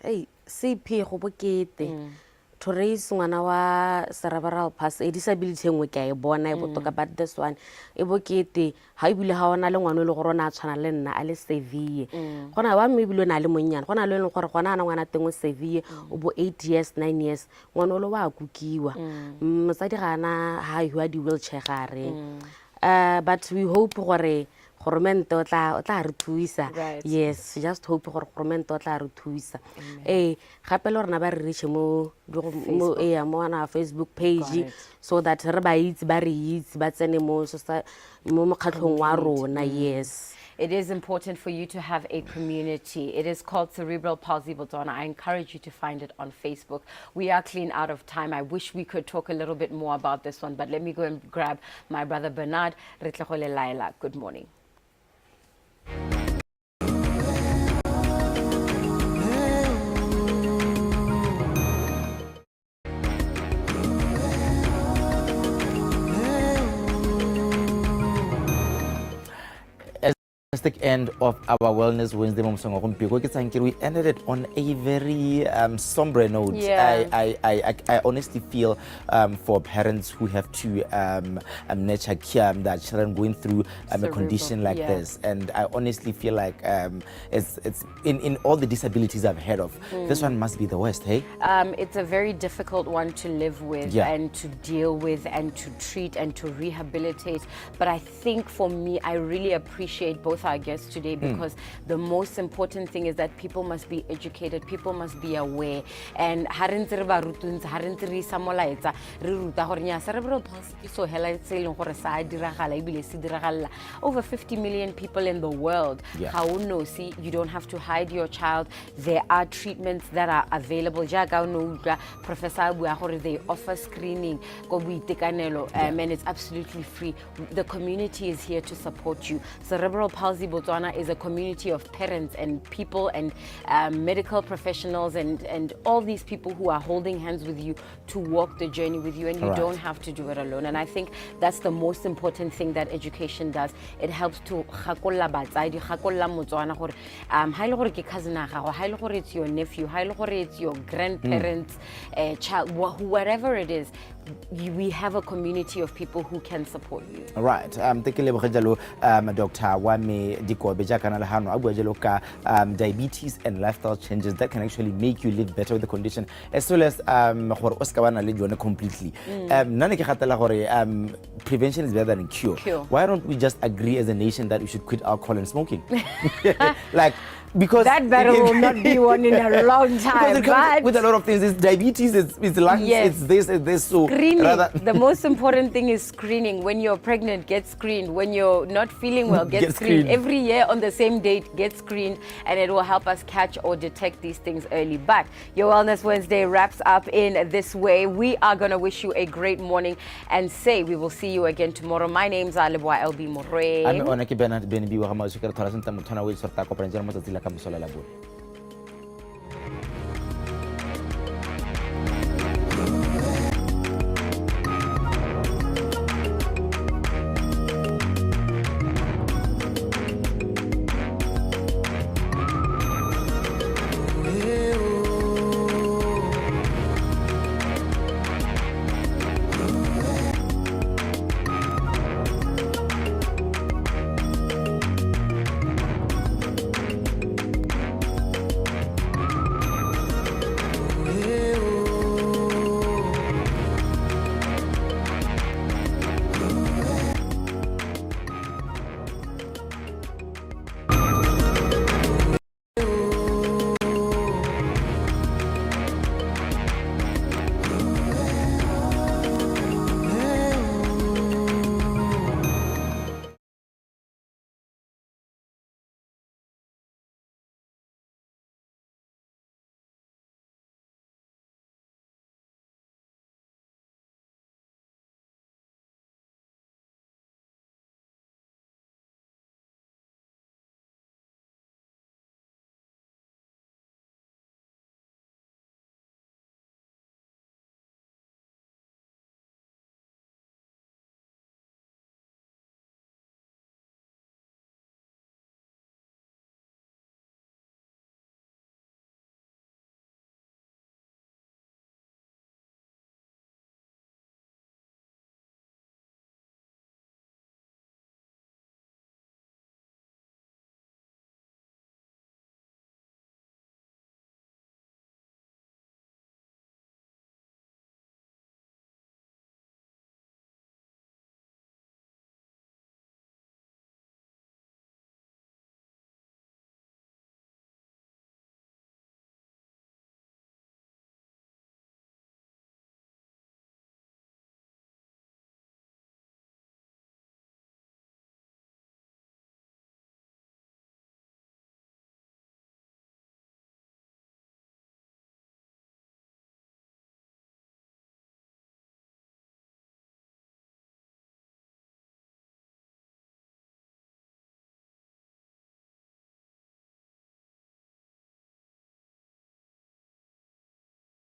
Hey, CP go bokete to raise ngwana wa cerebral palsy, disability engwe ke a e bona e botoka, but this one e bokete ha ibile ha ona le ngwana le go rona tshwana le nna a le severe. Gona wa me ibile na le monnyana, gona le gore gona ana ngwana tengwe severe o bo 8 years 9 years, ngwana lo wa kukiwa motsadi gana ha hiwa di wheelchair gare. But we hope gore government o tla re thuisa. Yes, just hope gore government o tla re thuisa. Gape le rena ba re reach mo ana Facebook page, so that re ba itse ba re itse ba tsene mo mokgatlhong wa rona. Yes. It is important for you to have a community. It is called Cerebral Palsy Botswana. I encourage you to find it on Facebook. We are clean out of time. I wish we could talk a little bit more about this one, but let me go and grab my brother Bernard. Good morning. fantastic end of our Wellness Wednesday. We ended it on a very somber note. Yeah. I honestly feel for parents who have to nurture their children going through a condition like this, and I honestly feel like it's in all the disabilities I've heard of, this one must be the worst. Hey, it's a very difficult one to live with and to deal with and to treat and to rehabilitate. But I think for me, I really appreciate both our guests today, because the most important thing is that people must be educated, people must be aware. And cerebral palsy over 50 million people in the world. See, you don't have to hide your child. There are treatments that are available. Professor, they offer screening, and it's absolutely free. The community is here to support you. Cerebral Palsy Botswana is a community of parents and people and medical professionals and all these people who are holding hands with you to walk the journey with you, and you don't have to do it alone. And I think that's the most important thing that education does. It helps to cousin, it's your nephew, it's your grandparents, child, whatever it is. We have a community of people who can support you. Right. Dr. Wame Dikobe diabetes and lifestyle changes that can actually make you live better with the condition, as well as completely. Prevention is better than cure. Why don't we just agree as a nation that we should quit alcohol and smoking? Because that battle will not be won in a long time. But with a lot of things, it's diabetes, it's lungs, it's this. So screening. The most important thing is screening. When you're pregnant, get screened. When you're not feeling well, get screened. Every year on the same date, get screened, and it will help us catch or detect these things early. But your Wellness Wednesday wraps up in this way. We are going to wish you a great morning and say we will see you again tomorrow. My name's Alibwa LB Moray.